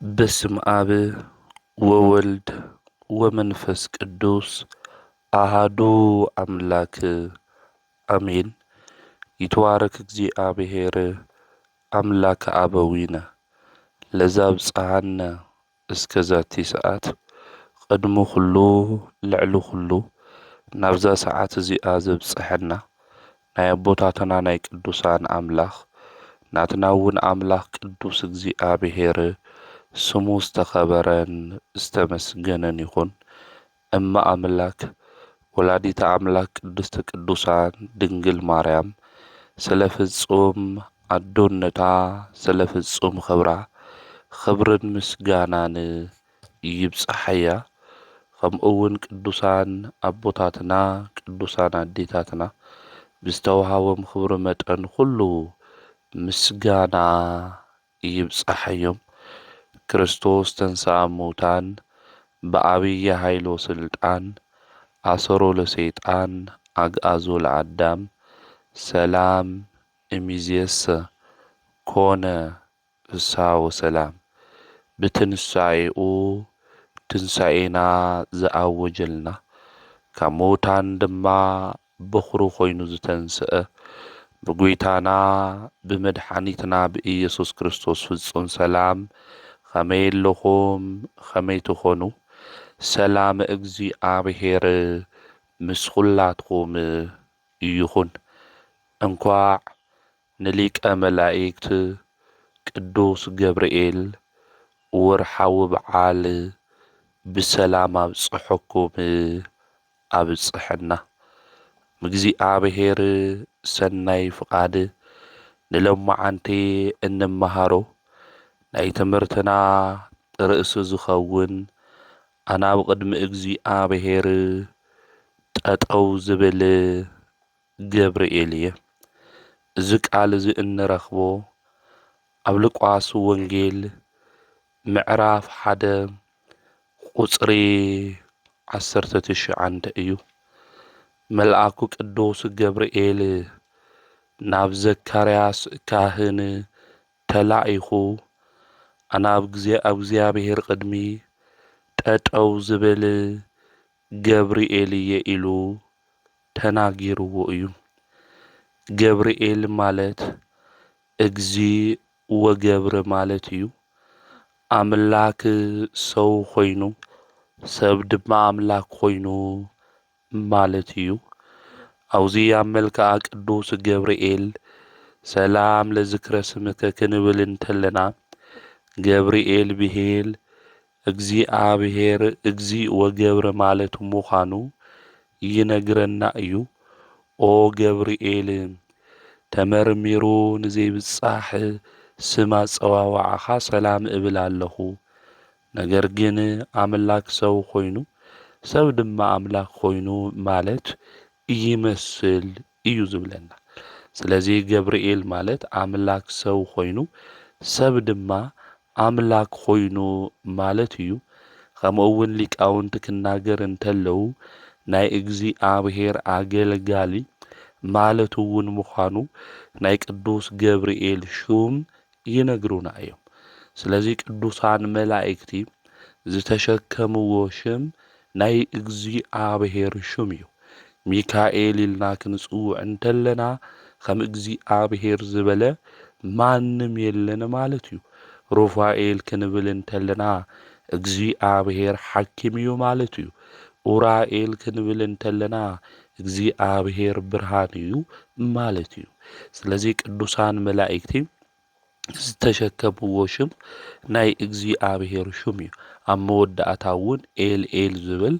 በስመ አብ ወወልድ ወመንፈስ ቅዱስ አሃዱ አምላክ አሜን። ይትባረክ እግዚአብሔር አምላከ አበዊነ ለዘአብጽሐነ እስከ ዛቲ ሰዓት ቅድሚ ኩሉ ልዕሊ ኩሉ ናብዛ ሰዓት እዚኣ ዘብጽሐና ናይ ኣቦታትና ናይ ቅዱሳን ኣምላኽ ናትና እውን ኣምላኽ ቅዱስ እግዚአብሔር ስሙ ዝተኸበረን ዝተመስገነን ይኹን። እማ ኣምላክ ወላዲተ ኣምላክ ቅድስቲ ቅዱሳን ድንግል ማርያም ስለ ፍጹም ኣዶነታ ስለ ፍጹም ክብራ ክብርን ምስጋናን ይብጽሐያ። ከምኡውን ቅዱሳን ኣቦታትና ቅዱሳን ኣዴታትና ብዝተውሃቦም ክብሪ መጠን ኩሉ ምስጋና ይብጽሐዮም። ክርስቶስ ተንሥአ እሙታን በዓቢይ ኃይሎ ስልጣን አሰሮ ለሰይጣን አግዓዞ ለአዳም ሰላም እሚዜሰ ኮነ ፍስሐ ወሰላም። ብትንሣኤኡ ትንሣኤና ዘአወጀልና ካብ ሙታን ድማ በኩሩ ኮይኑ ዝተንስአ ብጐይታና ብመድኃኒትና ብኢየሱስ ክርስቶስ ፍጹም ሰላም ከመይ ኣለኹም ከመይ ትኾኑ? ሰላም እግዚአብሔር ምስ ኩላትኩም ይኹን። እንኳዕ ንሊቀ መላእክት ቅዱስ ገብርኤል ወርሓዊ በዓል ብሰላም ኣብጽሐኩም ኣብጽሐና። እግዚአብሔር ሰናይ ፍቃድ ንሎማዓንቲ እንመሃሮ ናይ ትምህርትና ርእሲ ዝኸውን ኣነ ኣብ ቅድሚ እግዚአብሔር ጠጠው ዝብል ገብርኤል እየ። እዚ ቃል እዚ እንረኽቦ ኣብ ሉቃስ ወንጌል ምዕራፍ 1 ቁጽሪ 19 እዩ። መልአኩ ቅዱስ ገብርኤል ናብ ዘካርያስ ካህን ተላኢኹ ኣነ ኣብ እግዚአብሔር ቅድሚ ጠጠው ዝብል ገብርኤል እየ ኢሉ ተናጊርዎ እዩ። ገብርኤል ማለት እግዚ ወገብሪ ማለት እዩ። ኣምላክ ሰው ኮይኑ ሰብ ድማ ኣምላክ ኮይኑ ማለት እዩ። ኣብዚ ኣብ መልክዓ ቅዱስ ገብርኤል ሰላም ለዝክረ ስምከ ክንብል እንተለና ገብርኤል ብሄል እግዚአብሔር እግዚ ወገብረ ማለት ምዃኑ ይነግረና እዩ። ኦ ገብርኤል ተመርሚሩ ንዘይብጻሕ ስም ኣጸዋውዓኻ ሰላም እብል ኣለኹ። ነገር ግን ኣምላክ ሰው ኮይኑ ሰብ ድማ ኣምላክ ኮይኑ ማለት ይመስል እዩ ዝብለና። ስለዚ ገብርኤል ማለት ኣምላክ ሰው ኮይኑ ሰብ ድማ ኣምላክ ኮይኑ ማለት እዩ። ከምኡውን ሊቃውንቲ ክናገር እንተለዉ ናይ እግዚአብሔር ኣገልጋሊ ማለት እውን ምዃኑ ናይ ቅዱስ ገብርኤል ሹም ይነግሩና እዮም። ስለዚ ቅዱሳን መላእክቲ ዝተሸከምዎ ሽም ናይ እግዚአብሔር ሹም እዩ። ሚካኤል ኢልና ክንጽውዕ እንተለና ከም እግዚአብሔር ዝበለ ማንም የለን ማለት እዩ። ሩፋኤል ክንብል እንተለና እግዚአብሔር ሓኪም እዩ ማለት እዩ። ኡራኤል ክንብል እንተለና እግዚአብሔር ብርሃን እዩ ማለት እዩ። ስለዚ ቅዱሳን መላእክቲ ዝተሸከምዎ ሽም ናይ እግዚአብሔር ሹም እዩ። ኣብ መወዳእታ እውን ኤል ኤል ዝብል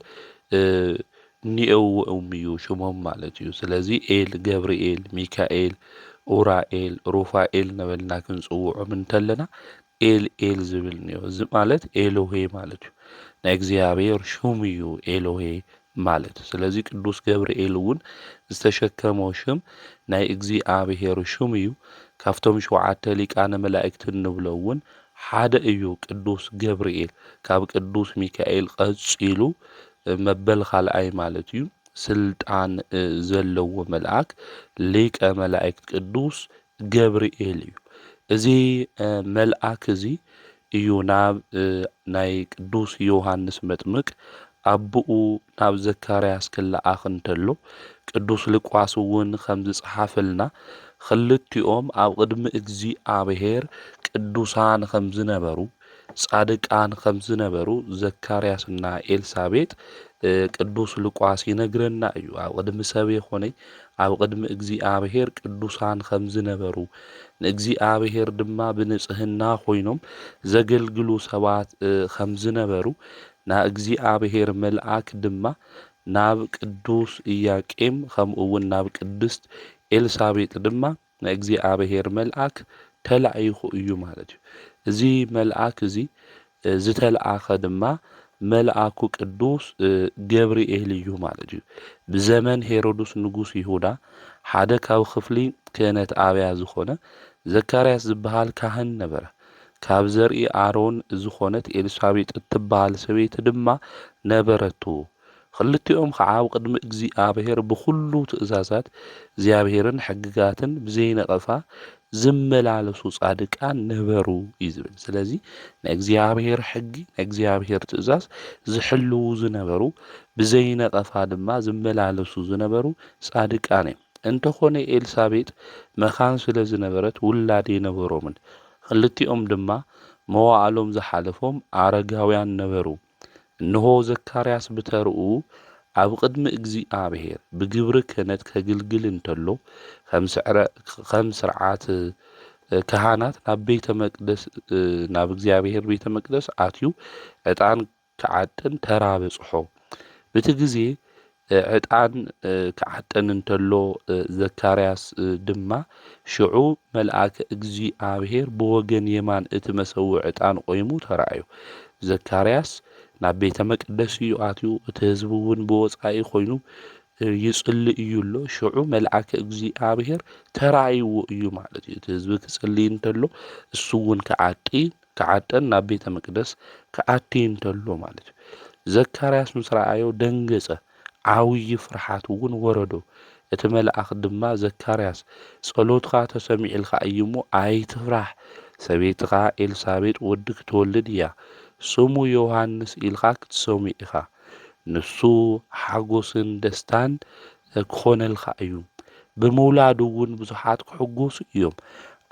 ኒአውኦም እዩ ሽሞም ማለት እዩ። ስለዚ ኤል ገብርኤል፣ ሚካኤል፣ ኡራኤል፣ ሩፋኤል ነበልና ክንጽውዖም እንተለና ኤል ኤል ዝብል እኒኦ። እዚ ማለት ኤሎሄ ማለት እዩ። ናይ እግዚአብሔር ሹም እዩ ኤሎሄ ማለት። ስለዚ ቅዱስ ገብርኤል እውን ዝተሸከሞ ሽም ናይ እግዚአብሔር ሹም እዩ። ካብቶም 7 ሊቃነ መላእክት እንብሎ እውን ሓደ እዩ ቅዱስ ገብርኤል። ካብ ቅዱስ ሚካኤል ቀጺሉ መበል ካልኣይ ማለት እዩ ስልጣን ዘለዎ መልአክ ሊቀ መላእክት ቅዱስ ገብርኤል እዩ። እዚ መልአክ እዚ እዩ ናብ ናይ ቅዱስ ዮሃንስ መጥምቅ ኣቦኡ ናብ ዘካርያስ ክለኣኽ እንተሎ ቅዱስ ሉቃስ እውን ከም ዝጸሓፈልና ክልቲኦም ኣብ ቅድሚ እግዚኣብሔር ቅዱሳን ከም ዝነበሩ ጻድቃን ከም ዝነበሩ ዘካርያስና ኤልሳቤጥ ቅዱስ ሉቃስ ይነግረና እዩ። ኣብ ቅድሚ ሰብ ይኾነ ኣብ ቅድሚ እግዚኣብሔር ቅዱሳን ከም ዝነበሩ ንእግዚኣብሔር ድማ ብንጽህና ኮይኖም ዘገልግሉ ሰባት ከም ዝነበሩ ናብ እግዚኣብሔር መልአክ ድማ ናብ ቅዱስ ኢያቄም ከምኡውን ናብ ቅድስት ኤልሳቤጥ ድማ ንእግዚኣብሔር መልአክ ተላኢኹ እዩ ማለት እዩ። እዚ መልአክ እዚ ዝተለኣኸ ድማ መልአኩ ቅዱስ ገብርኤል እዩ ማለት እዩ። ብዘመን ሄሮድስ ንጉስ ይሁዳ ሓደ ካብ ክፍሊ ክህነት ኣብያ ዝኾነ ዘካርያስ ዝበሃል ካህን ነበረ። ካብ ዘርኢ ኣሮን ዝኾነት ኤልሳቤጥ እትበሃል ሰበይቲ ድማ ነበረቱ። ክልቲኦም ከዓ ኣብ ቅድሚ እግዚኣብሔር ብኩሉ ትእዛዛት እግዚኣብሔርን ሕግጋትን ብዘይነቐፋ ዝመላለሱ ጻድቃን ነበሩ እዩ ዝብል። ስለዚ ንእግዚኣብሔር ሕጊ ንእግዚኣብሔር ትእዛዝ ዝሕልው ዝነበሩ ብዘይነቐፋ ድማ ዝመላለሱ ዝነበሩ ጻድቃን እዮም። እንተኾነ ኤልሳቤጥ መኻን ስለ ዝነበረት ውላድ የነበሮምን ክልቲኦም ድማ መዋዕሎም ዝሓለፎም ኣረጋውያን ነበሩ። እንሆ ዘካርያስ ብተርኡ ኣብ ቅድሚ እግዚኣብሔር ብግብሪ ክህነት ከግልግል እንተሎ ከም ስርዓት ካህናት ናብ ቤተ መቅደስ ናብ እግዚአብሔር ቤተ መቅደስ ኣትዩ ዕጣን ክዓጥን ተራ በጽሖ በቲ ግዜ ዕጣን ክዓጥን እንተሎ ዘካርያስ ድማ ሽዑ መልአክ እግዚአብሔር ብወገን የማን እቲ መሰውዕ ዕጣን ቆይሙ ተራእዩ። ዘካርያስ ናብ ቤተ መቅደስ እዩ ኣትዩ እቲ ህዝቢ እውን ብወጻኢ ኮይኑ ይጽልይ እዩ ኣሎ። ሽዑ መልአክ እግዚአብሔር ተራእይዎ እዩ ማለት እዩ። እቲ ህዝቢ ክጽልይ እንተሎ እሱ እውን ክዓጥን ናብ ቤተ መቅደስ ክኣቲ እንተሎ ማለት እዩ። ዘካርያስ ምስ ረኣዮ ደንገጸ፣ ዓብዪ ፍርሃት እውን ወረዶ። እቲ መልአክ ድማ ዘካርያስ ጸሎትካ ተሰሚዕልካ እዩ እሞ ኣይትፍራህ፣ ሰበይትኻ ኤልሳቤጥ ወዲ ክትወልድ እያ፣ ስሙ ዮሃንስ ኢልካ ክትሰሚዕ ኢኻ፣ ንሱ ሓጎስን ደስታን ክኾነልካ እዩ፣ ብምውላዱ እውን ብዙሓት ክሕጎሱ እዮም።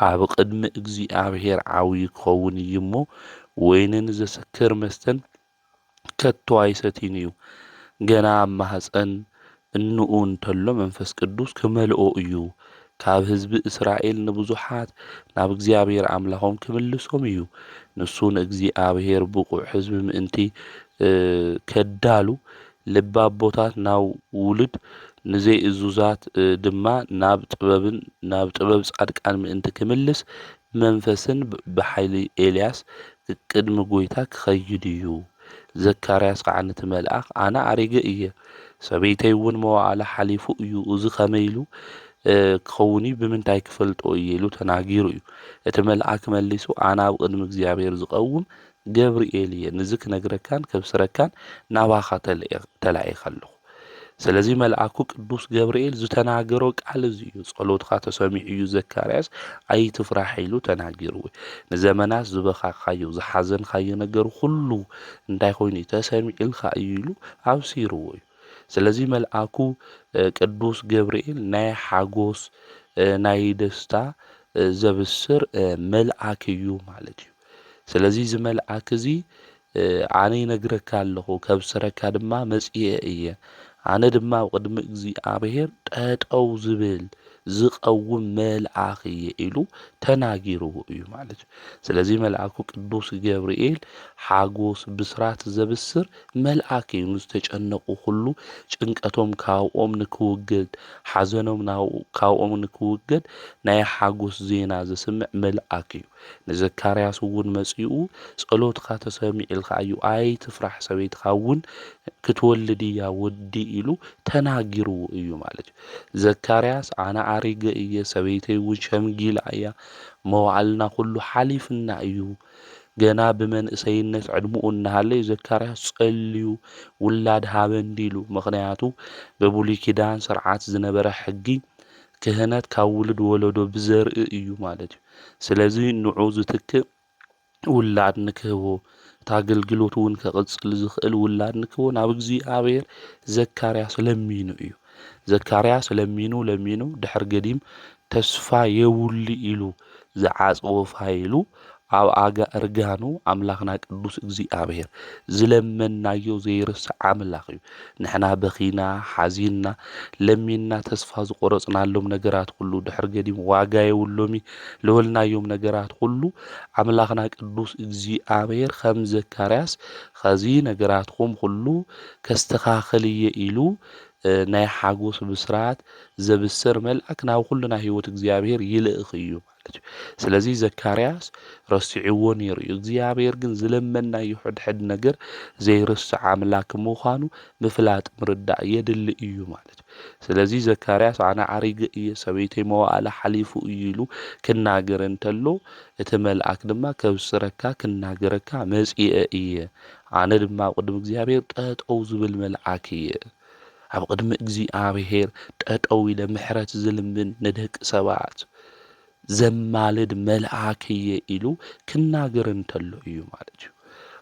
ኣብ ቅድሚ እግዚኣብሔር ዓብዪ ክኸውን እዩ እሞ ወይንን ዘሰክር መስተን ከቶ ኣይሰቲን እዩ። ገና ኣብ ማህፀን እንኡ እንተሎ መንፈስ ቅዱስ ክመልኦ እዩ። ካብ ህዝቢ እስራኤል ንብዙሓት ናብ እግዚአብሔር ኣምላኾም ክምልሶም እዩ። ንሱ ንእግዚአብሔር ብቁዕ ህዝቢ ምእንቲ ከዳሉ ልቢ ኣቦታት ናብ ውሉድ ንዘይ እዙዛት ድማ ናብ ጥበብ ጻድቃን ምእንቲ ክምልስ መንፈስን ብሓይሊ ኤልያስ ቅድሚ ጎይታ ክኸይድ እዩ። ዘካርያስ ከዓ ነቲ መልአክ ኣነ ኣሪገ እየ፣ ሰበይተይ እውን መዋዕላ ሓሊፉ እዩ፣ እዚ ከመይ ኢሉ ክኸውን ብምንታይ ክፈልጦ እየ ኢሉ ተናጊሩ እዩ። እቲ መልአክ መሊሱ ኣነ ኣብ ቅድሚ እግዚኣብሔር ዝቐውም ገብርኤል እየ፣ ንዚ ክነግረካን ከብስረካን ናባኻ ተላኢኸ ኣለኹ። ስለዚ መልአኩ ቅዱስ ገብርኤል ዝተናገሮ ቃል እዚ እዩ። ጸሎትካ ተሰሚዑ እዩ ዘካርያስ ኣይትፍራህ ኢሉ ተናጊሩ። ንዘመናት ዝበኻኻዮ ዝሓዘንካዮ ነገር ሁሉ እንታይ ኮይኑ ተሰሚዕልካ እዩ ኢሉ ኣብሲርዎ እዩ። ስለዚ መልአኩ ቅዱስ ገብርኤል ናይ ሓጎስ ናይ ደስታ ዘብስር መልአክ እዩ ማለት እዩ። ስለዚ እዚ መልአክ እዚ ኣነ ይነግረካ ኣለኹ ከብስረካ ድማ መጽአ እየ፣ ኣነ ድማ ኣብ ቅድሚ እግዚኣብሔር ጠጠው ዝብል ዝቐውም መልአክ እየ ኢሉ ተናጊርዎ እዩ ማለት እዩ። ስለዚ መልአኩ ቅዱስ ገብርኤል ሓጎስ ብስራት ዘብስር መልአክ እዩ። ንዝተጨነቁ ሁሉ ጭንቀቶም ካብኦም ንክውገድ፣ ሓዘኖም ካብኦም ንክውገድ ናይ ሓጎስ ዜና ዘስምዕ መልአክ እዩ። ንዘካርያስ እውን መጺኡ ጸሎትካ ተሰሚዕልካ እዩ፣ ኣይትፍራህ ሰበይትካ እውን ክትወልድ እያ ወዲ ኢሉ ተናጊርዎ እዩ ማለት እዩ። ዘካርያስ ኣነ ኣሪገ እየ፣ ሰበይተይ እውን ሸምጊላ እያ፣ መዋዕልና ኩሉ ሓሊፍና እዩ፣ ገና ብመንእሰይነት ዕድሙኡ እናሃለየ ዘካርያስ ጸልዩ ውላድ ሃበኒ ኢሉ። ምክንያቱ በብሉይ ኪዳን ስርዓት ዝነበረ ሕጊ ክህነት ካብ ውሉድ ወለዶ ብዘርኢ እዩ ማለት እዩ። ስለዚ ንዑ ዝትክእ ውላድ ንክህቦ ታገልግሎት እውን ከቅጽል ዝኽእል ውላድ ንክህቦ ናብ እግዚአብሔር ዘካርያስ ለሚኑ እዩ። ዘካርያስ ለሚኑ ድሕር ገዲም ተስፋ የውሊ ኢሉ ዝዓጽቦ ፋይሉ ኣብ እርጋኑ ኣምላኽና ቅዱስ እግዚአብሔር ዝለመናዮ ዘይርስዕ ኣምላኽ እዩ። ንሕና በኺና ሓዚንና ለሚንና ተስፋ ዝቆረጽናሎም ነገራት ሁሉ ድሕር ገዲም ዋጋ የብሎሚ ለወልናዮም ነገራት ሁሉ ኣምላኽና ቅዱስ እግዚአብሔር ከም ዘካርያስ ኸዚ ነገራትኩም ሁሉ ከስተኻኽልየ ኢሉ ናይ ሓጎስ ብስራት ዘብስር መልአክ ናብ ኩልና ህይወት እግዚአብሔር ይልእኽ እዩ ማለት እዩ። ስለዚ ዘካርያስ ረሲዕዎ ነይሩ እዩ። እግዚአብሔር ግን ዝለመናዮ ሕድሕድ ነገር ዘይርስዕ ኣምላክ ምዃኑ ምፍላጥ ምርዳእ የድሊ እዩ ማለት እዩ። ስለዚ ዘካርያስ ኣነ ዓሪገ እየ ሰበይተይ መዋእለ ሓሊፉ እዩ ኢሉ ክናገር እንተሎ እቲ መልአክ ድማ ከብስረካ ክናገረካ መጺአ እየ ኣነ ድማ ኣብ ቅድሚ እግዚአብሔር ጠጠው ዝብል መልአክ እየ ኣብ ቅድሚ እግዚአብሔር ጠጠው ኢለ ምሕረት ዝልምን ንደቂ ሰባት ዘማልድ መልአክ እየ ኢሉ ክናገር እንተሎ እዩ ማለት እዩ።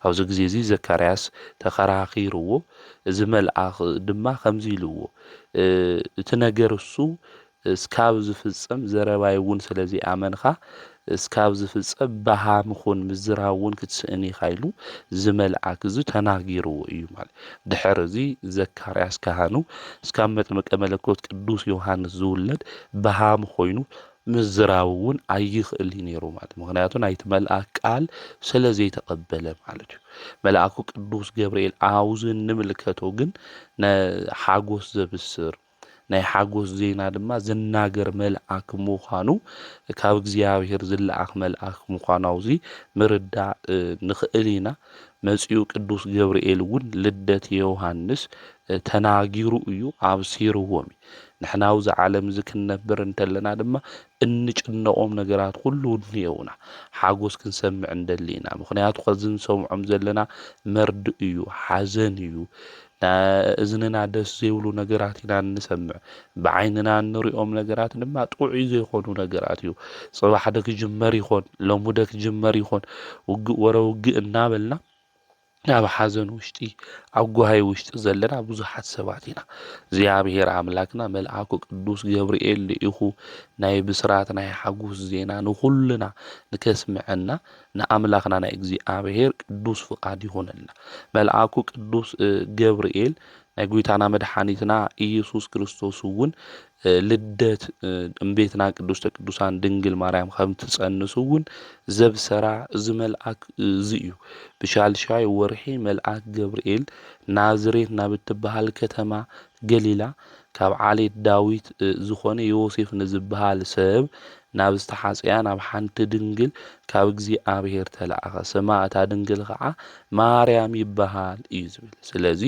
ኣብዚ ግዜ እዚ ዘካርያስ ተኸራኺርዎ እዚ መልአኽ ድማ ከምዚ ኢልዎ እቲ ነገር እሱ እስካብ ዝፍጸም ዘረባይ እውን ስለዚ ኣመንኻ እስካብ ዝፍጸም ባሃምኹን ምዝራብ እውን ክትስእኒ ኢኻ ኢሉ ዝመልአክ እዚ ተናጊርዎ እዩ ማለት። ድሕር እዚ ዘካርያስ ካህኑ እስካብ መጥምቀ መለኮት ቅዱስ ዮሃንስ ዝውለድ ባሃም ኮይኑ ምዝራብ እውን ኣይኽእል ነይሩ ማለት ምክንያቱ ናይቲ መልአክ ቃል ስለ ዘይተቐበለ ማለት እዩ። መልአኩ ቅዱስ ገብርኤል ኣብኡ ንምልከቶ ግን ሓጎስ ዘብስር ናይ ሓጎስ ዜና ድማ ዝናገር መልአክ ምዃኑ ካብ እግዚአብሔር ዝለኣኽ መልአክ ምዃኑ ኣብዚ ምርዳእ ንኽእል ኢና። መጺኡ ቅዱስ ገብርኤል እውን ልደት ዮሃንስ ተናጊሩ እዩ ኣብሲርዎም። ንሕና ኣብዚ ዓለም እዚ ክንነብር እንተለና ድማ እንጭነቆም ነገራት ሁሉ እኒአውና ሓጎስ ክንሰምዕ እንደሊ ኢና። ምክንያቱ ከዚ ንሰምዖም ዘለና መርድእ እዩ፣ ሓዘን እዩ፣ እዝንና ደስ ዘይብሉ ነገራት ኢና እንሰምዕ። ብዓይንና እንሪኦም ነገራት ድማ ጥዑይ ዘይኮኑ ነገራት እዩ። ጽባሕ ደ ክጅመር ይኾን ሎሙ ደ ክጅመር ይኾን ውግእ ወረ ውግእ እናበልና ኣብ ሓዘን ውሽጢ ኣብ ጓሂ ውሽጢ ዘለና ብዙሓት ሰባት ኢና። እግዚአብሔር ኣምላክና መልአኩ ቅዱስ ገብርኤል ልኢኹ ናይ ብስራት ናይ ሓጎስ ዜና ንኹልና ንከስምዐና ንኣምላኽና ናይ እግዚአብሔር ቅዱስ ፍቃድ ይሆነልና። መልአኩ ቅዱስ ገብርኤል ናይ ጎይታና መድኃኒትና ኢየሱስ ክርስቶስ እውን ልደት እምቤትና ቅዱስተ ቅዱሳን ድንግል ማርያም ከም ትጸንሱ እውን ዘብሰራ እዚ መልአክ እዚ እዩ። ብሻልሻይ ወርሒ መልአክ ገብርኤል ናዝሬት ናብ እትበሃል ከተማ ገሊላ ካብ ዓሌት ዳዊት ዝኾነ ዮሴፍ ንዝበሃል ሰብ ናብ ዝተሓጽያ ናብ ሓንቲ ድንግል ካብ እግዚአብሔር ተለኣኸ። ስማ እታ ድንግል ከዓ ማርያም ይበሃል እዩ ዝብል። ስለዚ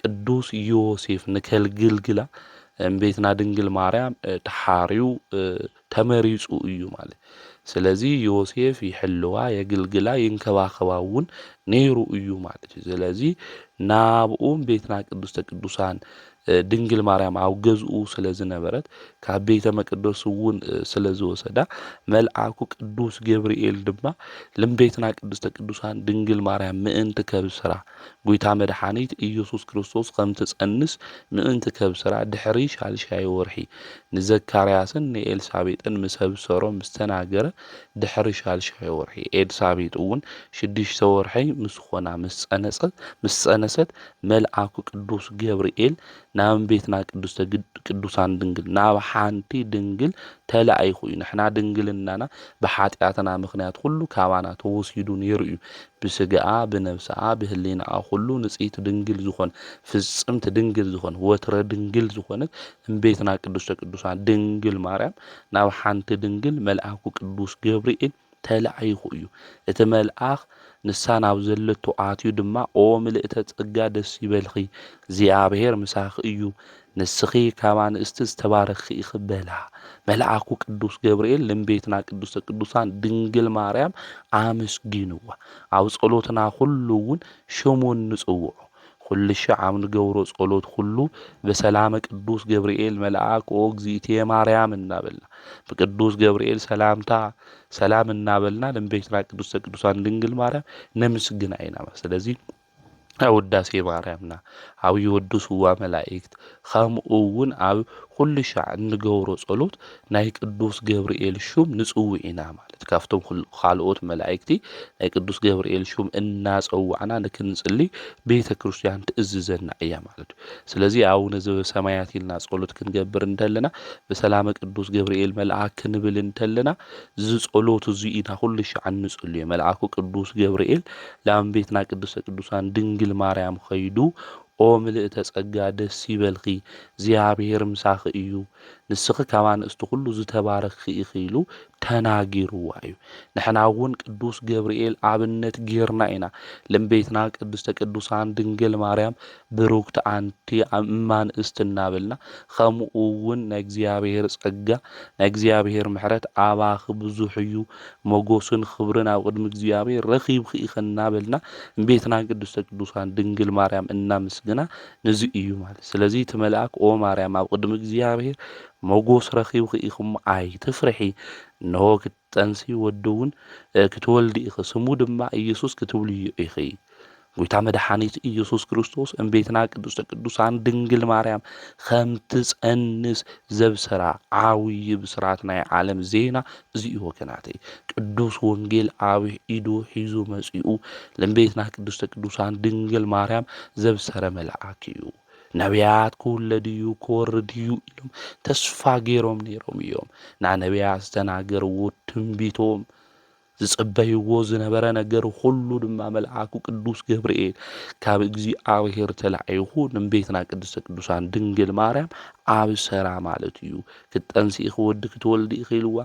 ቅዱስ ዮሴፍ ንከልግልግላ እምቤትና ድንግል ማርያም ተሓርዩ ተመሪጹ እዩ ማለት። ስለዚ ዮሴፍ ይሕልዋ የግልግላ ይንከባኸባ እውን ነይሩ እዩ ማለት እዩ። ስለዚ ናብኡ እምቤትና ቅድስተ ቅዱሳን ድንግል ማርያም ኣብ ገዝኡ ስለ ዝነበረት ካብ ቤተ መቅደስ እውን ስለ ዝወሰዳ መልአኩ ቅዱስ ገብርኤል ድማ ለእምቤትና ቅድስተ ቅዱሳን ድንግል ማርያም ምእንቲ ከብስራ ጎይታ መድኃኒት ኢየሱስ ክርስቶስ ከም ትጸንስ ምእንቲ ከብስራ ድሕሪ ሻልሻይ ወርሒ ንዘካርያስን ንኤልሳቤጥን ምስ ኣብሰሮም ምስ ተናገረ ድሕሪ ሻልሻይ ወርሒ ኤልሳቤጥ እውን 6 ወርሒ ምስ ኾና ምስ ጸነሰት መልአኩ ቅዱስ ገብርኤል ናብ ቤትና ቅዱሳን ድንግል ናብ ሓንቲ ድንግል ተላኢኹ እዩ። ንሕና ድንግልናና ብኃጢአትና ምክንያት ሁሉ ካባና ተወሲዱ ነይሩ እዩ። ብስጋኣ ብነብስኣ ብህሊናኣ ሁሉ ንጽሕቲ ድንግል ዝኾነ ፍጽምቲ ድንግል ዝኾነ ወትረ ድንግል ዝኾነት እምቤትና ቅዱስተ ቅዱሳን ድንግል ማርያም ናብ ሓንቲ ድንግል መልአኩ ቅዱስ ገብርኤል ተላኢኹ እዩ። እቲ መልአኽ ንሳ ናብ ዘለቶ ኣትዩ ድማ ኦ ምልእተ ጸጋ ደስ ይበልኺ እግዚአብሔር ምሳኺ እዩ ንስኺ ካብ አንስቲ ዝተባረኽኺ ኢኺ በላ። መልአኩ ቅዱስ ገብርኤል ለእምቤትና ቅዱስተ ቅዱሳን ድንግል ማርያም ኣመስጊንዋ። ኣብ ጸሎትና ሁሉ እውን ሽሙን ንጽውዖ ኩሉ ሻዓም ንገብሮ ጸሎት ሁሉ በሰላም ቅዱስ ገብርኤል መልአክ ኦ እግዚእትየ ማርያም እናበልና በቅዱስ ገብርኤል ሰላምታ ሰላም እናበልና ለእመቤትና ቅድስተ ቅዱሳን ድንግል ማርያም ነምስግና ኢና። ስለዚህ ውዳሴ ማርያምና ኣብ ይወድስዋ መላእክት ከምኡውን ኣብ ኩሉ ሻዕ እንገብሮ ጸሎት ናይ ቅዱስ ገብርኤል ሹም ንጽውዕ ኢና ማለት ካብቶም ካልኦት መላእክቲ ናይ ቅዱስ ገብርኤል ሹም እናጸዋዕና ንክንጽሊ ቤተ ክርስቲያን ትእዝዘና እያ ማለት እዩ። ስለዚ ኣቡነ ዘበሰማያት ኢልና ጸሎት ክንገብር እንተለና በሰላመ ቅዱስ ገብርኤል መልአክ ክንብል እንተለና ዝጸሎት እዚ ኢና ኩሉ ሻዕ እንጽልዮ መልአኩ ቅዱስ ገብርኤል ለእመቤትና ቅድስተ ቅዱሳን ድንግል ማርያም ኸይዱ ኦ ምልእተ ጸጋ ደስ ይበልኺ እግዚአብሔር ምሳኺ እዩ ንስኺ ካብ ኣንስቲ ኩሉ ዝተባረኽኺ ኢኺ ኢሉ ተናጊርዋ እዩ። ንሕና እውን ቅዱስ ገብርኤል ኣብነት ጌርና ኢና ለእመቤትና ቅድስተ ቅዱሳን ድንግል ማርያም ብሩክቲ ኣንቲ እማንእስቲ እናበልና ከምኡ እውን ናይ እግዚአብሔር ጸጋ ናይ እግዚአብሔር ምሕረት ኣባኺ ብዙሕ እዩ ሞገስን ክብርን ኣብ ቅድሚ እግዚአብሔር ረኺብኺ ኢኸ እናበልና እመቤትና ቅድስተ ቅዱሳን ድንግል ማርያም እናመስግና ንዚ እዩ ማለት። ስለዚ እቲ መልአክ ኦ ማርያም ኣብ ቅድሚ እግዚአብሔር ሞገስ ረኺብኺ ኢኹም ኣይትፍርሒ እነሆ ክትጸንሲ ወዲ እውን ክትወልዲ ኢኺ ስሙ ድማ ኢየሱስ ክትብልዩ ኢኺ። ጎይታ መድኃኒት ኢየሱስ ክርስቶስ እመቤትና ቅድስተ ቅዱሳን ድንግል ማርያም ከም ትጸንስ ዘብሰራ ዓብዪ ብስራት ናይ ዓለም ዜና እዚኡ ወገናተይ ቅዱስ ወንጌል ኣብ ኢዱ ሒዙ መጺኡ ለእመቤትና ቅድስተ ቅዱሳን ድንግል ማርያም ዘብሰረ መልአክ እዩ። ነቢያት ክውለድ እዩ ክወርድ እዩ ኢሎም ተስፋ ገይሮም ነይሮም እዮም። ንነቢያት ዝተናገርዎ ትንቢቶም ዝጽበይዎ ዝነበረ ነገር ሁሉ ድማ መልአኩ ቅዱስ ገብርኤል ካብ እግዚአብሔር ተላዒኹ ንእመቤትና ቅድስተ ቅዱሳን ድንግል ማርያም ኣብሰራ ማለት እዩ። ክትጸንሲ ኢኺ ወዲ ክትወልዲ ኢኺ ኢልዋ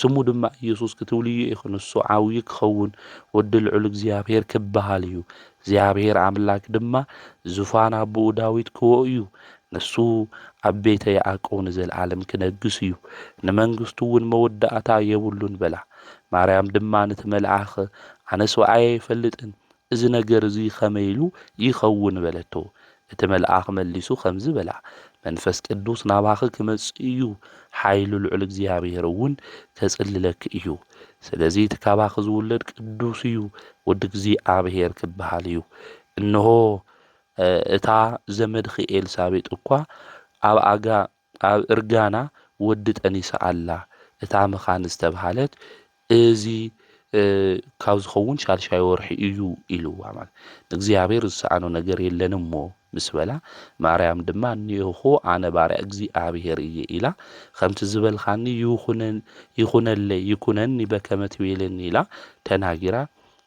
ስሙ ድማ ኢየሱስ ክትብልዩ ኢኺ ንሱ ዓብዪ ክኸውን ወዲ ልዑል እግዚአብሔር ክበሃል እዩ። እግዚአብሔር ኣምላክ ድማ ዙፋን ኣቦኡ ዳዊት ክህቦ እዩ። ንሱ ኣብ ቤተ ያዕቆብ ንዘለዓለም ክነግስ እዩ። ንመንግስቱ እውን መወዳእታ የብሉን በላ። ማርያም ድማ ነቲ መልአኽ ኣነ ሰብኣየ ኣይፈልጥን እዚ ነገር እዚ ከመይ ኢሉ ይኸውን በለቶ። እቲ መልአኽ መሊሱ ከምዚ በላ መንፈስ ቅዱስ ናባኺ ክመጽእ እዩ ሓይሉ ልዑል እግዚአብሔር እውን ከጽልለኪ እዩ። ስለዚ እቲ ካባኺ ዝውለድ ቅዱስ እዩ ወዲ እግዚአብሔር ክበሃል እዩ። እነሆ እታ ዘመድኺ ኤልሳቤጥ እኳ ኣብ እርጋና ወዲ ጠኒሳ ኣላ እታ መኻን ዝተባሃለት እዚ ካብ ዝኸውን ሻልሻይ ወርሒ እዩ ኢልዋ ማለት እግዚአብሔር ዝሰኣኖ ነገር የለን እሞ ምስ በላ ማርያም ድማ እኒሆ ኣነ ባርያ እግዚአብሔር እየ ኢላ ከምቲ ዝበልኻኒ ይኩነኒ በከመ ትቤለኒ ኢላ ተናጊራ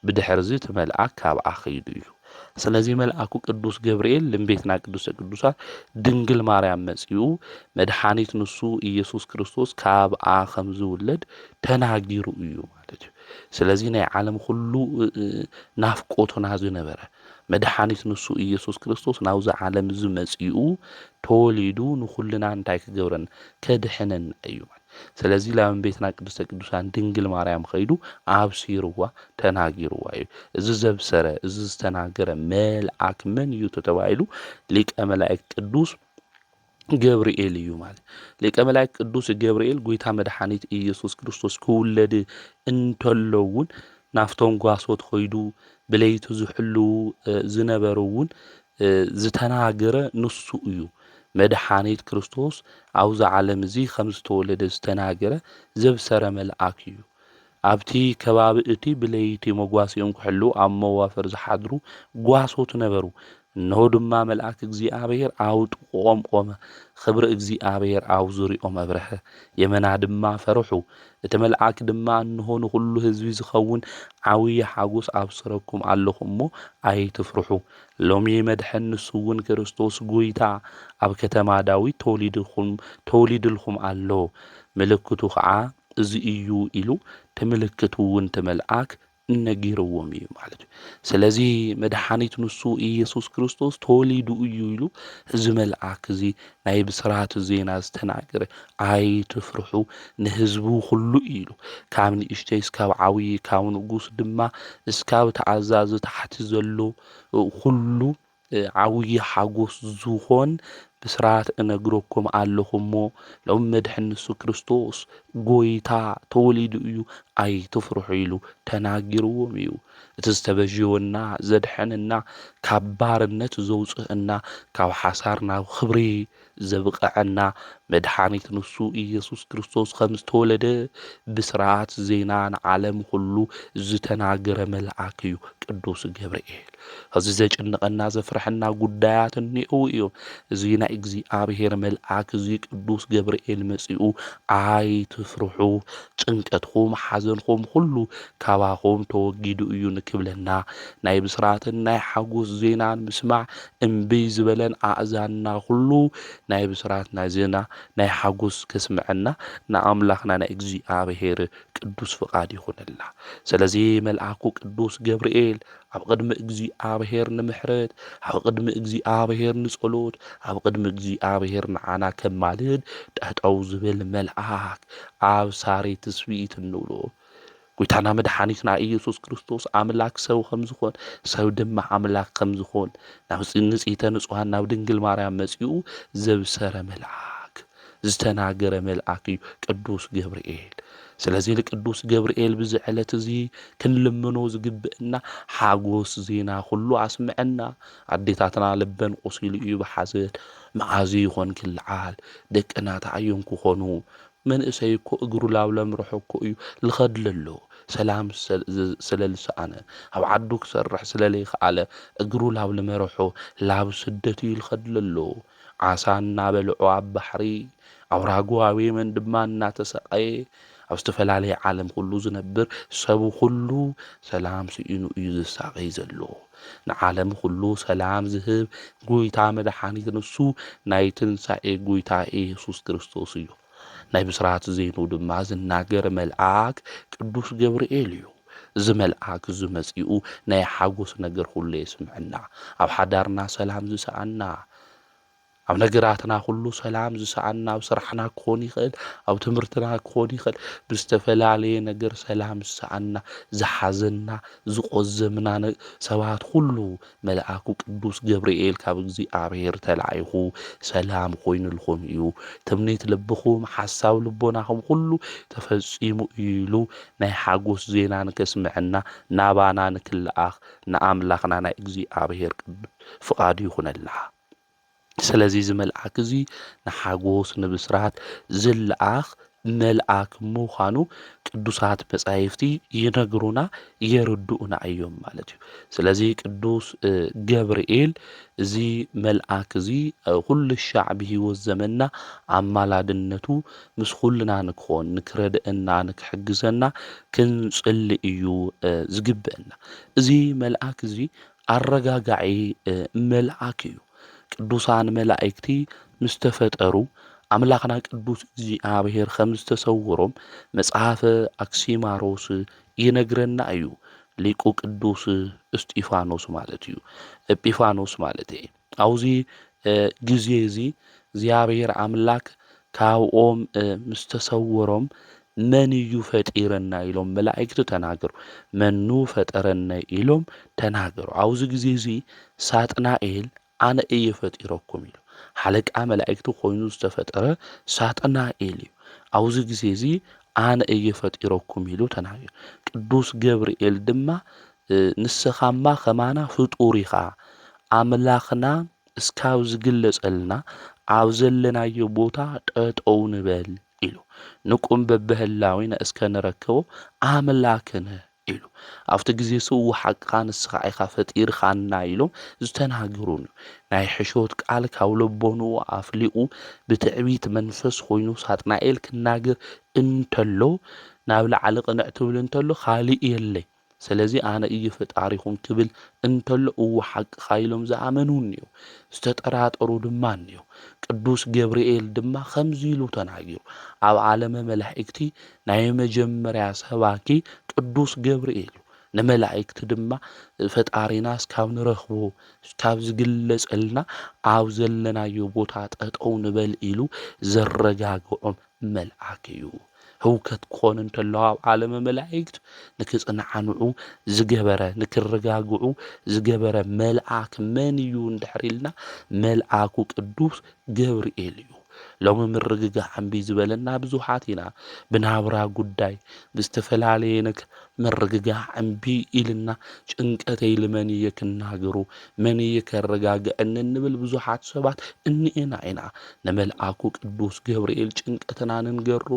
ብድሕሪ እቲ መልአክ ካብኣ ኸይዱ እዩ። ስለዚ መልአኩ ቅዱስ ገብርኤል ለእመቤትና ቅድስተ ቅዱሳን ድንግል ማርያም መጺኡ መድኃኒት ንሱ ኢየሱስ ክርስቶስ ካብኣ ከም ዝውለድ ተናጊሩ እዩ ማለት እዩ። ስለዚ ናይ ዓለም ሁሉ ናፍቆቱና ዝነበረ መድኃኒት ንሱ ኢየሱስ ክርስቶስ ናብዚ ዓለም እዚ መጺኡ ተወሊዱ ንኹልና እንታይ ክገብረና ከድሕነና እዩ ማለት። ስለዚ ላብ እመቤትና ቅድስተ ቅዱሳን ድንግል ማርያም ኸይዱ ኣብሲርዋ ተናጊርዋ እዩ። እዚ ዘብሰረ እዚ ዝተናገረ መልአክ መን እዩ ተባሂሉ ሊቀ መላእክት ቅዱስ ገብርኤል እዩ ማለት። ሊቀ መላእክት ቅዱስ ገብርኤል ጎይታ መድኃኒት ኢየሱስ ክርስቶስ ክውለድ እንተለውን ናፍቶም ጓሶት ኸይዱ ብለይቲ ዝሕልው ዝነበሩ እውን ዝተናገረ ንሱ እዩ። መድኃኒት ክርስቶስ ኣብዛ ዓለም እዚ ከም ዝተወለደ ዝተናገረ ዘብሰረ መልአክ እዩ። ኣብቲ ከባቢ እቲ ብለይቲ መጓሲኦም ክሕልው ኣብ መዋፈር ዝሓድሩ ጓሶት ነበሩ። እነሆ ድማ መልአክ እግዚአብሔር ኣብ ጥቕኦም ቆመ። ክብሪ እግዚአብሔር ኣብ ዙርዮም ኣብርሀ። የመና ድማ ፈርሑ። እቲ መልአክ ድማ እንሆ ንኹሉ ህዝቢ ዝኸውን ዓብዪ ሓጎስ ኣብስረኩም ኣለኹ እሞ ኣይትፍርሑ ሎሚ መድሐን ንሱ እውን ክርስቶስ ጎይታ ኣብ ከተማ ዳዊት ተወሊድልኩም ኣሎ ምልክቱ ከዓ እዚ እዩ ኢሉ ተምልክቱ እውን ተመልአክ ነጊርዎም እዩ ማለት እዩ። ስለዚ መድኃኒት ንሱ ኢየሱስ ክርስቶስ ተወሊዱ እዩ ኢሉ እዚ መልአክ እዚ ናይ ብስራት ዜና ዝተናገረ ኣይትፍርሑ ንህዝቡ ሁሉ ኢሉ ካብ ንእሽተይ እስካብ ዓብዪ ካብ ንጉስ ድማ እስካብ ተዓዛዚ ታሕቲ ዘሎ ሁሉ ዓብዪ ሓጎስ ዝኮን ብስራት እነግረኩም ኣለኹ እሞ ሎም መድሕን ንሱ ክርስቶስ ጎይታ ተወሊዱ እዩ ኣይትፍርሑ ኢሉ ተናጊርዎም እዩ። እቲ ዝተበዥወና ዘድሐነና ካብ ባርነት ዘውፅአና ካብ ሓሳር ናብ ክብሪ ዘብቕዐና መድሓኒት ንሱ ኢየሱስ ክርስቶስ ከም ዝተወለደ ብስርዓት ዜና ንዓለም ኩሉ ዝተናገረ መልአክ እዩ ቅዱስ ገብርኤል። እዚ ዘጭንቐና ዘፍርሐና ጉዳያት እኒአው እዮም። እዚ ናይ እግዚኣብሔር መልአክ እዚ ቅዱስ ገብርኤል መጺኡ ኣይትፍርሑ ጭንቀትኩም ሓዘንኩም ኩሉ ካባኹም ተወጊዱ እዩ ንክብለና ናይ ብስራትን ናይ ሓጎስ ዜናን ምስማዕ እምብይ ዝበለን ኣእዛንና ኩሉ ናይ ብስራት ናይ ዜና ናይ ሓጎስ ከስምዐና ንኣምላኽና ናይ እግዚኣብሔር ቅዱስ ፍቃድ ይኹነላ። ስለዚ መልአኩ ቅዱስ ገብርኤል ኣብ ቅድሚ እግዚኣብሔር ንምሕረት ኣብ ቅድሚ እግዚኣብሔር ንጸሎት ኣብ ቅድሚ እግዚኣብሔር ንዓና ከማልድ ጠጠው ዝብል መልአክ ኣብ ሳሬት ትስብኢት እንብሎ ጎይታና መድሓኒትና ኢየሱስ ክርስቶስ ኣምላክ ሰብ ከም ዝኮን ሰብ ድማ ኣምላክ ከም ዝኮን ናብ ንጽሕተ ንጹሃን ናብ ድንግል ማርያም መጺኡ ዘብሰረ መልአክ ዝተናገረ መልአክ እዩ ቅዱስ ገብርኤል። ስለዚ ቅዱስ ገብርኤል ብዚ ዕለት እዚ ክንልምኖ ዝግብአና ሓጎስ ዜና ኩሉ ኣስምዐና። ኣዴታትና ልበን ቆሲሉ እዩ ብሓዘን መዓዝ ይኾን ክልዓል ደቅና ተዓዮም ክኾኑ መንእሰይ እኮ እግሩ ላብ ለምርሖ እኮ እዩ ልኸድለሎ ሰላም ስለልሰኣነ ኣብ ዓዱ ክሰርሕ ስለለይከኣለ እግሩ ላብ ልመርሖ ላብ ስደት እዩ ልኸድለሎ ዓሳ እናበልዖ ኣብ ባሕሪ ኣውራጉ ኣብ የመን ድማ እናተሰቃየ ኣብ ዝተፈላለየ ዓለም ኩሉ ዝነብር ሰብ ኩሉ ሰላም ስኢኑ እዩ ዝሳቀይ ዘሎ። ንዓለም ኩሉ ሰላም ዝህብ ጎይታ መድሓኒት ንሱ ናይ ትንሣኤ ጎይታ ኢየሱስ ክርስቶስ እዩ። ናይ ብስራት ዜኑ ድማ ዝናገር መልአክ ቅዱስ ገብርኤል እዩ። እዚ መልአክ እዚ መጺኡ ናይ ሓጎስ ነገር ኩሉ የስምዐና ኣብ ሓዳርና ሰላም ዝሰኣና ኣብ ነገራትና ኩሉ ሰላም ዝሰኣና ኣብ ስራሕና ክኾን ይኽእል ኣብ ትምህርትና ክኾን ይኽእል ብዝተፈላለየ ነገር ሰላም ዝሰኣና ዝሓዘና ዝቆዘምና ሰባት ኩሉ መልአኩ ቅዱስ ገብርኤል ካብ እግዚኣብሔር ተላኢኹ ሰላም ኮይኑልኩም እዩ ትምኒት ልብኹም ሓሳብ ልቦናኹም ኩሉ ተፈጺሙ ኢሉ ናይ ሓጎስ ዜና ንከስምዐና ናባና ንክልኣኽ ንኣምላኽና ናይ እግዚኣብሔር ቅዱስ ፍቃዱ ይኹነላ። ስለዚ እዚ መልአክ እዚ ንሓጎስ ንብስራት ዝለኣኽ መልአክ ምዃኑ ቅዱሳት መጻሕፍቲ ይነግሩና የርድኡና እዮም ማለት እዩ። ስለዚ ቅዱስ ገብርኤል እዚ መልአክ እዚ ኩሉ ሻዕ ብሂወት ዘመንና ኣማላድነቱ ምስ ኩልና ንክኾን ንክረድአና ንክሕግዘና ክንጽሊ እዩ ዝግብአና። እዚ መልአክ እዚ ኣረጋጋዒ መልአክ እዩ። ቅዱሳን መላእክቲ ምስ ተፈጠሩ ኣምላኽና ቅዱስ እግዚኣብሔር ከም ዝተሰውሮም መጽሓፈ አክሲማሮስ ይነግረና እዩ። ሊቁ ቅዱስ እስጢፋኖስ ማለት እዩ ኤጲፋኖስ ማለት እዩ። ኣብዚ ግዜ እዚ እግዚኣብሔር ኣምላክ ካብኦም ምስ ተሰውሮም መን እዩ ፈጢረና ኢሎም መላእክቲ ተናገሩ። መኑ ፈጠረና ኢሎም ተናገሩ። ኣብዚ ግዜ እዚ ሳጥናኤል ኣነ እየ ፈጢረኩም ኢሉ ሓለቃ መላእክቲ ኮይኑ ዝተፈጠረ ሳጥናኤል እዩ። ኣብዚ ግዜ እዚ ኣነ እየ ፈጢረኩም ኢሉ ተናገሩ። ቅዱስ ገብርኤል ድማ ንስኻማ ከማና ፍጡር ኢኻ ኣምላኽና እስካብ ዝግለጸልና ኣብ ዘለናዮ ቦታ ጠጠው ንበል ኢሉ ንቁም በብህላዊና እስከ ንረክቦ ኣምላክነ ኢሉ ኣብቲ ግዜ ስው ሓቅኻ ንስኻ ኢኻ ፈጢርኻና ኢሎም ዝተናገሩን ናይ ሕሾት ቃል ካብ ልቦኑ ኣፍሊቁ ብትዕቢት መንፈስ ኮይኑ ሳጥናኤል ክናገር እንተሎ ናብ ላዕሊ ቅንዕ ትብል እንተሎ ካሊእ የለይ ስለዚ ኣነ እየ ፈጣሪኹም ክብል እንተሎ ሓቅኻ ኢሎም ዝኣመኑን እዩ። ዝተጠራጠሩ ድማ እንዩ። ቅዱስ ገብርኤል ድማ ከምዚ ኢሉ ተናጊሩ ኣብ ዓለመ መላእክቲ ናይ መጀመርያ ሰባኪ ቅዱስ ገብርኤል እዩ። ንመላእክቲ ድማ ፈጣሪና እስካብ ንረኽቦ እስካብ ዝግለጸልና ኣብ ዘለናዮ ቦታ ጠጠው ንበል ኢሉ ዘረጋግዖም መልአክ እዩ። ህውከት ክኾን እንተለዋ ኣብ ዓለመ መላእክት ንክጽንዓንዑ ዝገበረ ንክረጋግዑ ዝገበረ መልአክ መን እዩ እንድሕር ኢልና መልአኩ ቅዱስ ገብርኤል እዩ። ሎሚ ምርግጋዕ እምቢ ዝበለና ብዙሓት ኢና። ብናብራ ጉዳይ ብዝተፈላለየ ምርግጋዕ እምቢ ኢልና ጭንቀተይ ልመን እየ ክናገሩ መን እየ ከረጋግዐኒ እንብል ብዙሓት ሰባት እኒአና ኢና። ንመልአኩ ቅዱስ ገብርኤል ጭንቀትና ንንገሮ።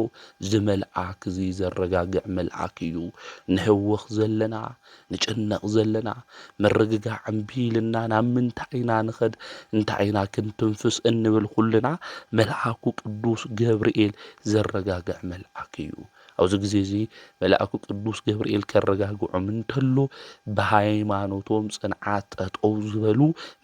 ዝመልአክ እዚ ዘረጋግዕ መልአክ እዩ። ንህወኽ ዘለና ንጭነቕ ዘለና ምርግጋዕ እምቢ ኢልና ናብ ምንታይ ኢና ንኸድ እንታይ ኢና ክንትንፍስ እንብል ኩልና መልአኩ ቅዱስ ገብርኤል ዘረጋግዕ መልአክ እዩ። ኣብዚ ግዜ እዚ መልአኩ ቅዱስ ገብርኤል ከረጋግዖም እንተሎ ብሃይማኖቶም ጽንዓት ጠጠው ዝበሉ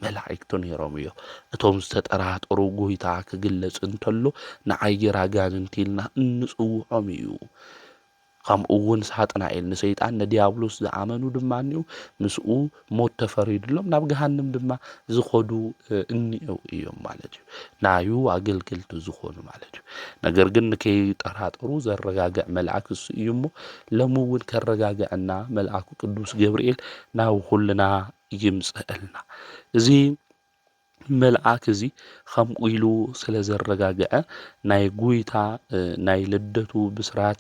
መላእክቲ ነይሮም እዮም። እቶም ዝተጠራጠሩ ጎይታ ክግለጽ እንተሎ ንዓየር ኣጋንንቲ ኢልና እንጽውዖም እዩ። ከምኡ እውን ሳጥናኤል ንሰይጣን ንዲያብሎስ ዝኣመኑ ድማ እኒኡ ምስኡ ሞት ተፈሪድሎም ናብ ገሃንም ድማ ዝኸዱ እኒአው እዮም ማለት እዩ። ናዩ ኣገልገልቲ ዝኾኑ ማለት እዩ። ነገር ግን ንከይጠራጠሩ ዘረጋግዕ መልአክ እሱ እዩ እሞ ሎሚ እውን ከረጋግዐና መልአኩ ቅዱስ ገብርኤል ናብ ኩልና ይምጽአልና። እዚ መልአክ እዚ ከምኡ ኢሉ ስለ ዘረጋግዐ ናይ ጎይታ ናይ ልደቱ ብስራት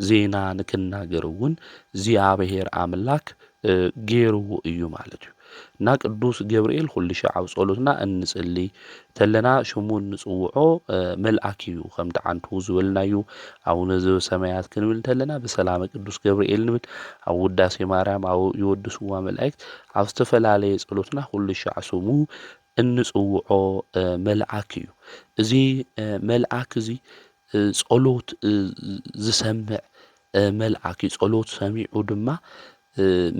ዜና ንክናገር እውን እግዚኣብሔር ኣምላክ ገይርዎ እዩ ማለት እዩ። እና ቅዱስ ገብርኤል ኩሉ ሻዕ ኣብ ጸሎትና እንጽሊ ተለና ሽሙ ንጽውዖ መልአክ እዩ ከምቲ ዓንቱ ዝበልናዩ ኣቡነ ዘበሰማያት ክንብል ተለና ብሰላም ቅዱስ ገብርኤል ንብል። ኣብ ውዳሴ ማርያም ኣብ ይወድስዋ መላእክት ኣብ ዝተፈላለየ ጸሎትና ኩሉ ሻዕ ሽሙ እንጽውዖ መልአክ እዩ። እዚ መልአክ እዚ ጸሎት ዝሰምዕ መልአክ እዩ። ጸሎት ሰሚዑ ድማ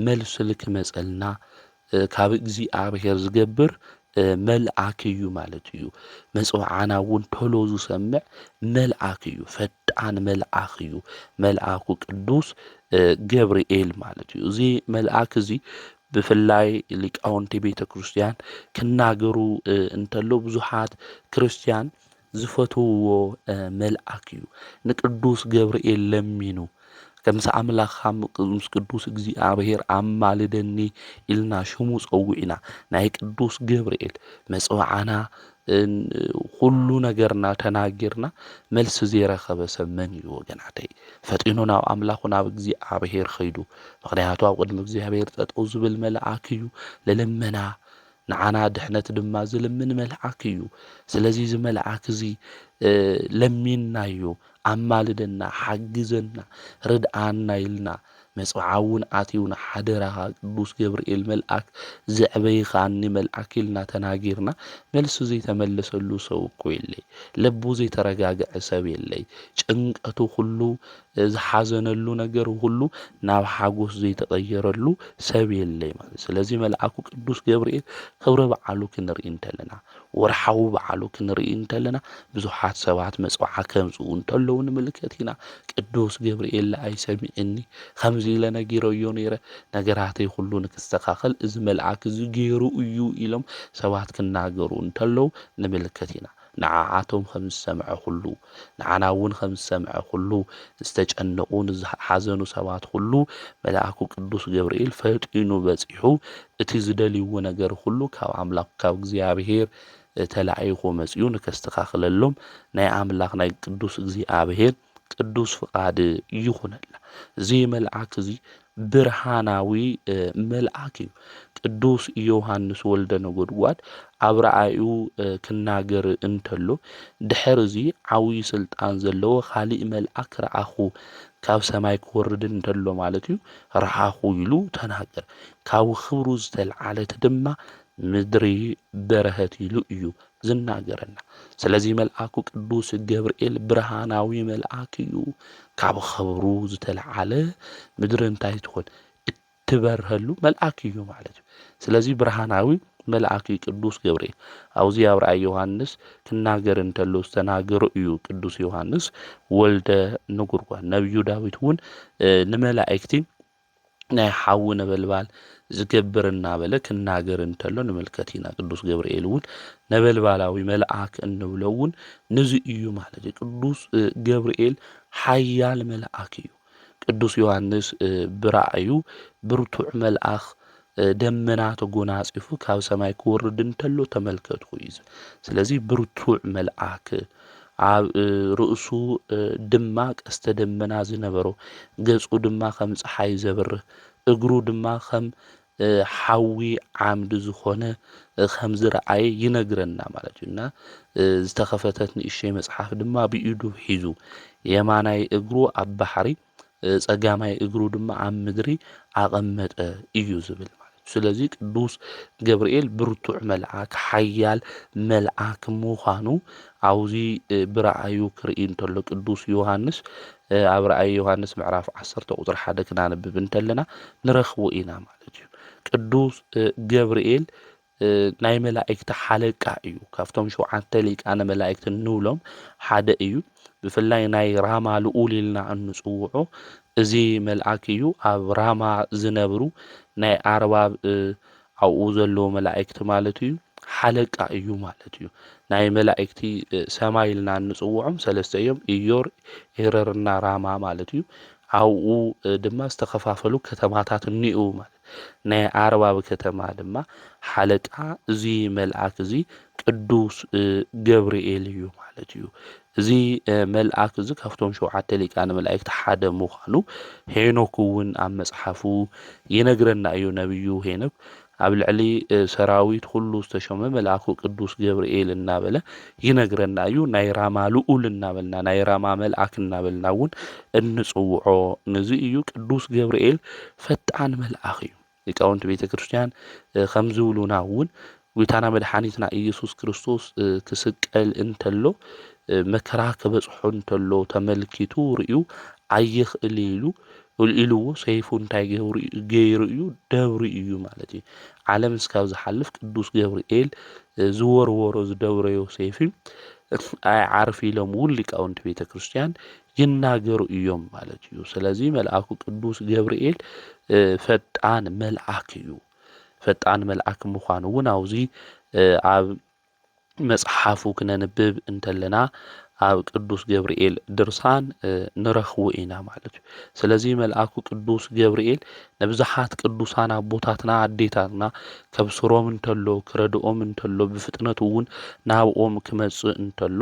መልሲ ልክመጸልና ካብ እግዚኣብሔር ዝገብር መልአክ እዩ ማለት እዩ። መጽዋዕና እውን ቶሎ ዝሰምዕ መልአክ እዩ። ፈጣን መልአክ እዩ መልአኩ ቅዱስ ገብርኤል ማለት እዩ። እዚ መልአክ እዚ ብፍላይ ሊቃውንቲ ቤተ ክርስቲያን ክናገሩ እንተሎ ብዙሓት ክርስቲያን ዝፈትውዎ መልአክ እዩ። ንቅዱስ ገብርኤል ለሚኑ ከምዚ ኣምላኽኻ ምስ ቅዱስ እግዚኣብሔር ኣማልደኒ ኢልና ሽሙ ጸዊዕና ናይ ቅዱስ ገብርኤል መጽዋዕና ኩሉ ነገርና ተናጊርና መልሲ ዘይረኸበ ሰብ መን እዩ ወገናተይ? ፈጢኑ ናብ ኣምላኹ ናብ እግዚኣብሔር ኸይዱ። ምክንያቱ ኣብ ቅድሚ እግዚኣብሔር ጠጠው ዝብል መልአክ እዩ። ለለመና ንዓና ድሕነት ድማ ዝልምን መልአክ እዩ። ስለዚ እዚ መልአክ እዚ ለሚንናዮ ኣማልደና ሓግዘና ርድኣና ኢልና መጽዋዕውን ኣትዩና ሓደራኻ ቅዱስ ገብርኤል መልአክ ዘዕበይኻኒ መልአክ ኢልና ተናጊርና መልሲ ዘይተመለሰሉ ሰብ እኮ የለይ። ልቡ ዘይተረጋግዐ ሰብ የለይ። ጭንቀቱ ሁሉ ዝሓዘነሉ ነገር ሁሉ ናብ ሓጎስ ዘይተቀየረሉ ሰብ የለይ ማለት። ስለዚ መልአኩ ቅዱስ ገብርኤል ክብረ በዓሉ ክንርኢ እንተለና ወርሓዊ በዓሉ ክንርኢ እንተለና ብዙሓት ሰባት መጽዋዓ ከምጽኡ እንተለዉ ንምልከት ኢና። ቅዱስ ገብርኤል ኣይሰሚዕኒ ከምዚ ኢለ ነጊረዮ ነይረ ነገራተይ ሁሉ ንክስተኻኸል እዚ መልአክ እዚ ገይሩ እዩ ኢሎም ሰባት ክናገሩ እንተለዉ ንምልከት ኢና። ንዓዓቶም ከም ዝሰምዐ ሁሉ ንዓና እውን ከም ዝሰምዐ ሁሉ ዝተጨነቁን ዝሓዘኑ ሰባት ሁሉ መልአኩ ቅዱስ ገብርኤል ፈጢኑ በጺሑ እቲ ዝደልይዎ ነገር ሁሉ ካብ ኣምላኽ ካብ እግዚኣብሔር ተላኢኹ መጺኡ ንከስተኻኽለሎም ናይ ኣምላኽ ናይ ቅዱስ እግዚኣብሔር ቅዱስ ፍቃድ ይኹነላ። እዚ መልአክ እዚ ብርሃናዊ መልአክ እዩ። ቅዱስ ዮሐንስ ወልደ ነጎድጓድ ኣብ ረኣዩ ክናገር እንተሎ ድሕር እዚ ዓብዪ ስልጣን ዘለዎ ካሊእ መልአክ ረኣኹ ካብ ሰማይ ክወርድ እንተሎ ማለት እዩ ረኣኹ ኢሉ ተናገረ። ካብ ክብሩ ዝተልዓለት ድማ ምድሪ በረኸት ኢሉ እዩ ዝናገረና። ስለዚ መልአኩ ቅዱስ ገብርኤል ብርሃናዊ መልአክ እዩ። ካብ ክብሩ ዝተልዓለ ምድሪ እንታይ ትኾን እትበርሀሉ መልአክ እዩ ማለት እዩ። ስለዚ ብርሃናዊ መልአክ ቅዱስ ገብርኤል ኣብዚ ኣብ ራእይ ዮሐንስ ክናገር እንተሎ ዝተናገሩ እዩ። ቅዱስ ዮሐንስ ወልደ ነጎድጓድ ነቢዩ ዳዊት እውን ንመላእክቲ ናይ ሓዊ ነበልባል ዝገብር እናበለ ክናገር እንተሎ ንምልከት ኢና። ቅዱስ ገብርኤል እውን ነበልባላዊ መልአክ እንብሎ እውን ነዚ እዩ ማለት እዩ። ቅዱስ ገብርኤል ሓያል መልአክ እዩ። ቅዱስ ዮሐንስ ብራእዩ ብርቱዕ መልአኽ ደመና ተጎናጺፉ ካብ ሰማይ ክወርድ እንተሎ ተመልከትኩ እዩ። ስለዚ ብርቱዕ መልአክ ኣብ ርእሱ ድማ ቀስተ ደመና ዝነበሮ ገጹ ድማ ከም ፀሓይ ዘብርህ እግሩ ድማ ከም ሓዊ ዓምዲ ዝኾነ ከም ዝረአየ ይነግረና ማለት እዩ። እና ዝተኸፈተት ንእሽተይ መጽሓፍ ድማ ብኢዱ ሒዙ የማናይ እግሩ ኣብ ባሕሪ ጸጋማይ እግሩ ድማ ኣብ ምድሪ ኣቐመጠ እዩ ዝብል ማለት እዩ። ስለዚ ቅዱስ ገብርኤል ብርቱዕ መልአክ ሓያል መልአክ ምዃኑ ኣብዚ ብራእዩ ክርኢ እንተሎ ቅዱስ ዮሐንስ ኣብ ራእይ ዮሐንስ ምዕራፍ 10 ቁጥሪ 1 ክናነብብ እንተለና ንረኽቦ ኢና ማለት እዩ። ቅዱስ ገብርኤል ናይ መላእክቲ ሓለቃ እዩ። ካብቶም 7 ሊቃነ መላእክቲ እንብሎም ሓደ እዩ። ብፍላይ ናይ ራማ ልኡል ኢልና እንጽውዖ እዚ መልአክ እዩ። ኣብ ራማ ዝነብሩ ናይ ኣርባብ ኣብኡ ዘለዉ መላእክቲ ማለት እዩ ሓለቃ እዩ ማለት እዩ። ናይ መላእክቲ ሰማይ ኢልና እንጽውዖም 3 እዮም፣ ኢዮር፣ ኤረርና ራማ ማለት እዩ። ኣብኡ ድማ ዝተኸፋፈሉ ከተማታት እኒአው ማለት ናይ ኣርባብ ከተማ ድማ ሓለቃ እዚ መልአክ እዚ ቅዱስ ገብርኤል እዩ ማለት እዩ። እዚ መልአክ እዚ ካብቶም 7 ሊቃነ መላእክቲ ሓደ ምዃኑ ሄኖክ እውን ኣብ መጽሓፉ ይነግረና እዩ። ነብዩ ሄኖክ ኣብ ልዕሊ ሰራዊት ኩሉ ዝተሾመ መልአኩ ቅዱስ ገብርኤል እናበለ ይነግረና እዩ። ናይ ራማ ልኡል እናበልና ናይ ራማ መልአክ እናበልና እውን እንጽውዖ ነዚ እዩ። ቅዱስ ገብርኤል ፈጣን መልአክ እዩ። ሊቃውንቲ ቤተ ክርስቲያን ከም ዝብሉና እውን ጌታና መድኃኒትና ኢየሱስ ክርስቶስ ክስቀል እንተሎ መከራ ከበጽሖ እንተሎ ተመልኪቱ ርእዩ ኣይኽእል ኢልዎ ሰይፉ እንታይ ገይሩ እዩ ደብሪ እዩ ማለት እዩ። ዓለም እስካብ ዝሓልፍ ቅዱስ ገብርኤል ዝወርወሮ ዝደብረዮ ሰይፊ ዓርፊ ኢሎም እውን ሊቃውንቲ ቤተ ክርስቲያን ይናገሩ እዮም ማለት እዩ። ስለዚ መልአኩ ቅዱስ ገብርኤል ፈጣን መልአክ እዩ። ፈጣን መልአክ ምዃኑ እውን ኣብዚ ኣብ መጽሓፉ ክነንብብ እንተለና ኣብ ቅዱስ ገብርኤል ድርሳን ንረኽቦ ኢና ማለት እዩ። ስለዚ መልአኩ ቅዱስ ገብርኤል ነብዙሓት ቅዱሳን ኣቦታትና ኣዴታትና ከብስሮም እንተሎ ክረድኦም እንተሎ ብፍጥነት እውን ናብኦም ክመጽእ እንተሎ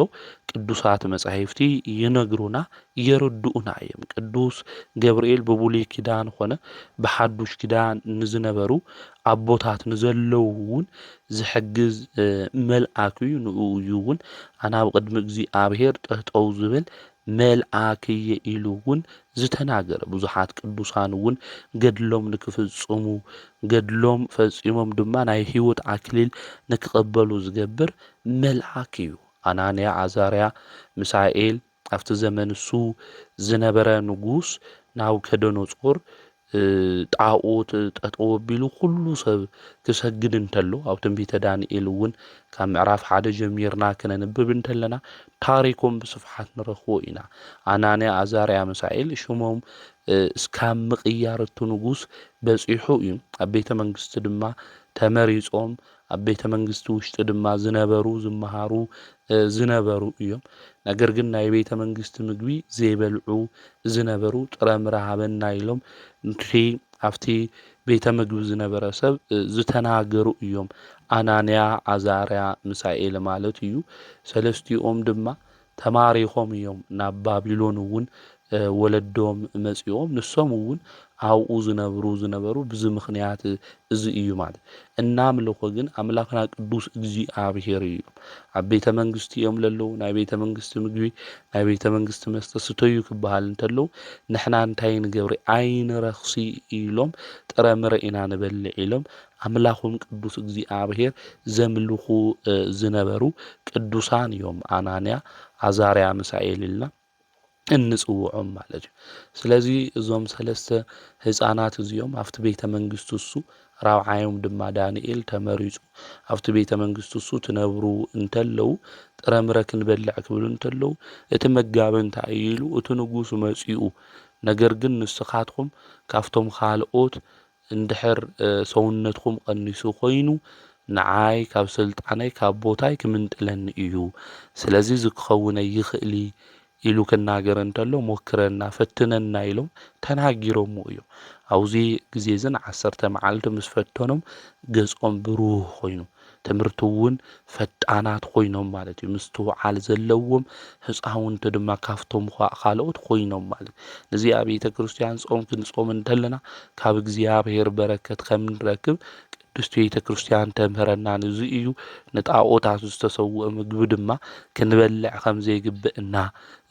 ቅዱሳት መጻሕፍቲ ይነግሩና የረድኡና እዮም። ቅዱስ ገብርኤል ብብሉይ ኪዳን ኾነ ብሓዱሽ ኪዳን ንዝነበሩ ኣቦታት ንዘለዉ እውን ዝሕግዝ መልአክ እዩ። ንኡ እዩ እውን ኣነ ኣብ ቅድሚ እግዚኣብሔር ጠጠው ዝብል መልአክ እየ ኢሉ እውን ዝተናገረ ብዙሓት ቅዱሳን እውን ገድሎም ንክፍጽሙ ገድሎም ፈጺሞም ድማ ናይ ህይወት አክሊል ንክቐበሉ ዝገብር መልአክ እዩ። አናንያ፣ አዛርያ፣ ሚሳኤል ኣብቲ ዘመን እሱ ዝነበረ ንጉስ ናቡከደነፆር ጣዖት ጠጠው ኣቢሉ ኩሉ ሰብ ክሰግድ እንተሎ ኣብ ትንቢተ ዳንኤል እውን ካብ ምዕራፍ 1 ጀሚርና ክነንብብ እንተለና ታሪኮም ብስፍሓት ንረኽቦ ኢና። አናንያ፣ አዛርያ፣ ሚሳኤል ሽሞም እስካብ ምቕያር እቲ ንጉስ በጺሑ እዩ። ኣብ ቤተ መንግስቲ ድማ ተመሪጾም ኣብ ቤተ መንግስቲ ውሽጢ ድማ ዝነበሩ ዝመሃሩ ዝነበሩ እዮም። ነገር ግን ናይ ቤተ መንግስቲ ምግቢ ዘይበልዑ ዝነበሩ ጥረ ምረሃበና ኢሎምንቲ ኣብቲ ቤተ ምግቢ ዝነበረ ሰብ ዝተናገሩ እዮም። አናንያ፣ አዛርያ፣ ሚሳኤል ማለት እዩ። ሰለስቲኦም ድማ ተማሪኾም እዮም ናብ ባቢሎን እውን ወለዶም መጺኦም ንሶም እውን ኣብኡ ዝነበሩ ብዙ ምኽንያት እዚ እዩ ማለት እናምልኾ ግን ኣምላኽና ቅዱስ እግዚኣብሔር እዩ። ኣብ ቤተ መንግስቲ እዮም ለለዉ ናይ ቤተ መንግስቲ ምግቢ ናይ ቤተ መንግስቲ መስተ ስተዩ ክበሃል እንተለዉ ንሕና እንታይ ንገብሪ ኣይንረኽሲ ኢሎም ጥረ ምርኢና ንበልዕ ኢሎም ኣምላኾም ቅዱስ እግዚኣብሔር ዘምልኹ ዝነበሩ ቅዱሳን እዮም አናንያ፣ አዛርያ፣ ሚሳኤል ኢልና እንጽውዖም ማለት እዩ። ስለዚ እዞም 3 ህፃናት እዚኦም ኣብቲ ቤተ መንግስቲ እሱ ራብዓዮም ድማ ዳንኤል ተመሪጹ ኣብቲ ቤተ መንግስቲ እሱ ትነብሩ እንተለዉ ጥረ ምረ ክንበልዕ ክብሉ እንተለዉ እቲ መጋቢ እንታይ ኢሉ እቲ ንጉስ መጺኡ ነገር ግን ንስኻትኩም ካፍቶም ካልኦት እንድሕር ሰውነትኩም ቀኒሱ ኮይኑ ንዓይ ካብ ስልጣነይ ካብ ቦታይ ክምንጥለኒ እዩ ስለዚ ዝክኸውን ይኽእሊ ኢሉ ክናገር እንተሎ ሞክረና ፈትነና ኢሎም ተናጊሮም እዮም አውዚ ግዜ ዝን 10 መዓልቲ ምስ ፈተኖም ገጾም ብሩህ ኮይኑ ትምህርቲ እውን ፈጣናት ኮይኖም ማለት እዩ ምስትውዓል ዘለዎም ህፃውንቲ ድማ ካፍቶም ካልኦት ኮይኖም ማለት እዚ ኣብ ቤተ ክርስቲያን ጾም ክንጾም እንተለና ካብ እግዚአብሔር በረከት ከም ንረክብ ቅድስት ቤተ ክርስቲያን ተምህረና ንዙ እዩ ንጣዖታት ዝተሰውአ ምግቢ ድማ ክንበልዕ ከም ዘይግብእና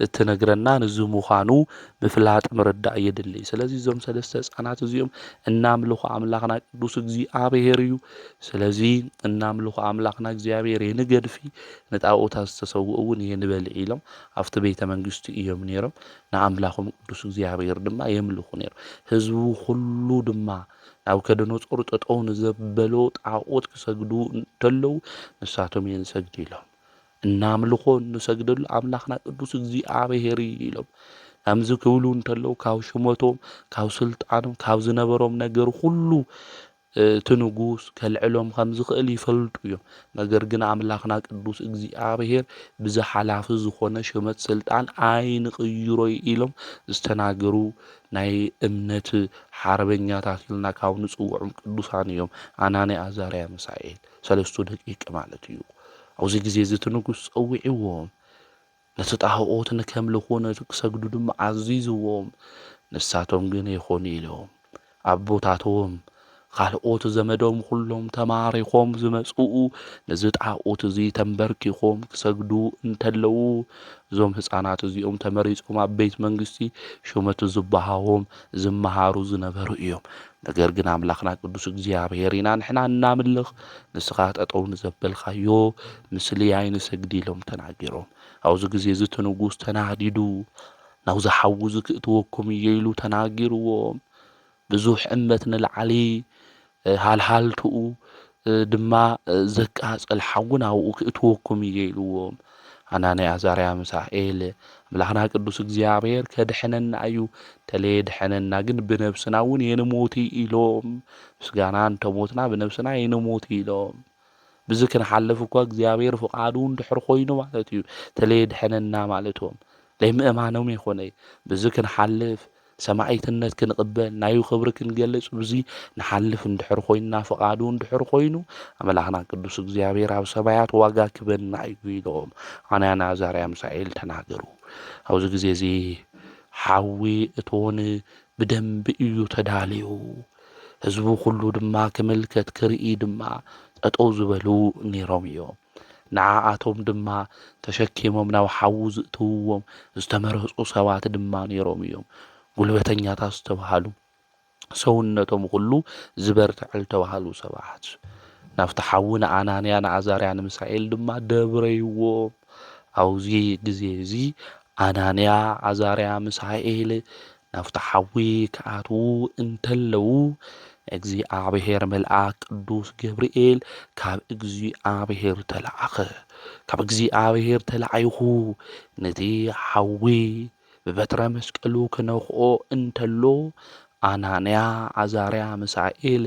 እትነግረና ንዙ ምዃኑ ምፍላጥ ምርዳእ የድሊ ስለዚ ዞም ሰለስተ ህፃናት እዚኦም እናምልኹ አምላኽና ቅዱስ እግዚአብሔር እዩ ስለዚ እናምልኹ አምላኽና እግዚአብሔር የንገድፊ ንጣዖታት ዝተሰውኡ እውን የንበልዕ ኢሎም ኣብቲ ቤተ መንግስቱ እዮም ነይሮም ንአምላኾም ቅዱስ እግዚአብሔር ድማ የምልኹ ነይሮም ህዝቡ ሁሉ ድማ ናብ ከደኖጾር ጠጠው ንዘበሎ ጣዖት ክሰግዱ እንተለው ንሳቶም የንሰግድ ኢሎም እናምልኾ ንሰግደሉ አምላኽና ቅዱስ እግዚአብሔር ኢሎም ከምዚ ክብሉ እንተለው ካብ ሽሞቶም ካብ ስልጣኖም ካብ ዝነበሮም ነገር ሁሉ ትንጉስ ከልዕሎም ከም ዝኽእል ይፈልጡ እዮም ነገር ግን አምላኽና ቅዱስ እግዚአብሔር ብዝሓላፍ ዝኾነ ሽመት ስልጣን አይንቅይሮ ኢሎም ዝተናገሩ ናይ እምነት ሓርበኛታት ኢልና ካብ ንጽውዖም ቅዱሳን እዮም አናንያ አዛርያ ሚሳኤል ሰለስቱ ደቂቅ ማለት እዩ ኣብዚ ግዜ ዝትንጉስ ፀዊዕዎም ነቲ ጣዖት ንከምልኹ ነቲ ክሰግዱ ድማ ዓዚዝዎም ንሳቶም ግን ይኾኑ ኢሎም ኣቦታቶም ካልኦት ዘመዶም ኩሎም ተማሪኾም ዝመጽኡ ነዚ ጣዖት እዚ ተንበርኪኾም ክሰግዱ እንተለው እዞም ህፃናት እዚኦም ተመሪጾም ኣብ ቤት መንግስቲ ሹመት ዝባሃዎም ዝመሃሩ ዝነበሩ እዮም ነገር ግን አምላኽና ቅዱስ እግዚአብሔር ኢና ንሕና እናምልኽ ንስኻ ጠጠው ንዘበልካዮ ምስሊ ኣይንሰግድ ኢሎም ተናጊሮም ኣብዚ ግዜ እዚ ትንጉስ ተናዲዱ ናብዚ ሓዊ ዝክእትወኩም እየ ኢሉ ተናጊርዎም ብዙሕ እምበት ንላዕሊ ሃልሃልትኡ ድማ ዘቃጸል ሓዊ ናብኡ ክእትወኩም እየ ኢልዎም አናንያ አዛርያ ሚሳኤል አምላኽና ቅዱስ እግዚአብሔር ከድሕነና እዩ ተለየ ድሕነና ግን ብነብስና እውን የንሞት ኢሎም ምስጋና እንተሞትና ብነብስና የንሞት ኢሎም ብዚ ክንሓልፍ እኳ እግዚአብሔር ፍቃዱ እንድሕር ኮይኑ ማለት እዩ ተለየ ድሕነና ማለቶም ለይምእማኖም ይኾነ ብዚ ክንሓልፍ ሰማዕትነት ክንቅበል ናዩ ክብሪ ክንገልጽ ብዚ ንሓልፍ እንድሕር ኮይንና ፍቃዱ እንድሕር ኮይኑ አምላኽና ቅዱስ እግዚአብሔር ኣብ ሰማያት ዋጋ ክበና እዩ ኢሎም አናንያ አዛርያ ሚሳኤል ተናገሩ ኣብዚ ግዜ እዚ ሓዊ እቶን ብደንቢ እዩ ተዳልዩ ህዝቡ ሁሉ ድማ ክምልከት ክርኢ ድማ ጠጠው ዝበሉ ነይሮም እዮም ንዓኣቶም ድማ ተሸኪሞም ናብ ሓዊ ዝእትውዎም ዝተመረፁ ሰባት ድማ ነይሮም እዮም ጉልበተኛታት ዝተባሃሉ ሰውነቶም ሁሉ ዝበርትዕል ተባሃሉ ሰባት ናብቲ ሓዊ ንአናንያ ንአዛርያ ሚሳኤል ድማ ደብረይዎም ኣብዚ ግዜ እዚ አናንያ አዛርያ ሚሳኤል ናብቲ ሓዊ ክኣትዉ እንተለው እግዚአብሔር መልአክ ቅዱስ ገብርኤል ካብ እግዚአብሔር ተላኣኸ ካብ እግዚአብሔር ተላዒኹ ነቲ ሓዊ ብበትረ መስቀሉ ክነኽኦ እንተሎ አናንያ አዛርያ ሚሳኤል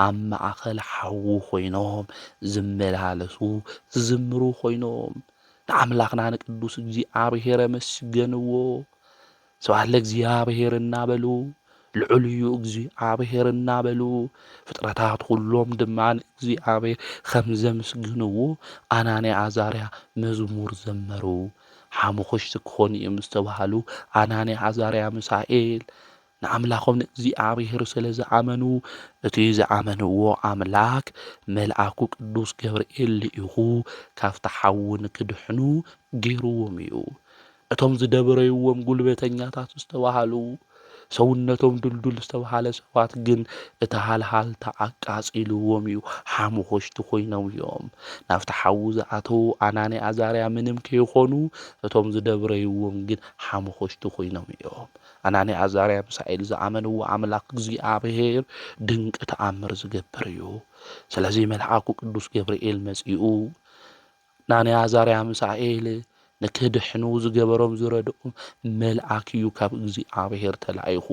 ኣብ ማእኸል ሓዊ ኮይኖም ዝመላለሱ ዝዝምሩ ኮይኖም ንአምላኽና ንቅዱስ እግዚአብሔር መስገንዎ ስብሐት ለእግዚአብሔር እናበሉ ልዑል እዩ እግዚአብሔር እናበሉ ፍጥረታት ኩሎም ድማ እግዚአብሔር ከም ዘመስግንዎ አናንያ አዛርያ መዝሙር ዘመሩ ሓሙኽሽቲ ክኾኑ እዮም ዝተባሃሉ አናንያ አዛርያ ሚሳኤል ንአምላኾም ንእግዚአብሔር ስለ ዝኣመኑ እቲ ዝኣመንዎ አምላክ መልአኩ ቅዱስ ገብርኤል ልኢኹ ካብቲ ሓዊ ንክድሕኑ ገይርዎም እዩ እቶም ዝደብረይዎም ጉልበተኛታት ዝተባሃሉ ሰውነቶም ድልዱል ዝተባሃለ ሰባት ግን እቲ ሃልሃልታ ኣቃጺልዎም እዩ ሓሙኽሽቲ ኮይኖም እዮም ናብቲ ሓዊ ዝኣተዉ አናንያ አዛርያ ምንም ከይኾኑ እቶም ዝደብረይዎም ግን ሓሙኽሽቲ ኮይኖም እዮም አናንያ አዛርያ ሚሳኤል ዝኣመንዎ አምላክ እግዚአብሔር ድንቂ ተኣምር ዝገብር እዩ ስለዚ መልአኩ ቅዱስ ገብርኤል መጺኡ አናንያ አዛርያ ሚሳኤል ንክድሕኑ ዝገበሮም ዝረድኦም መልአክ እዩ ካብ እግዚኣብሔር ተላኢኹ።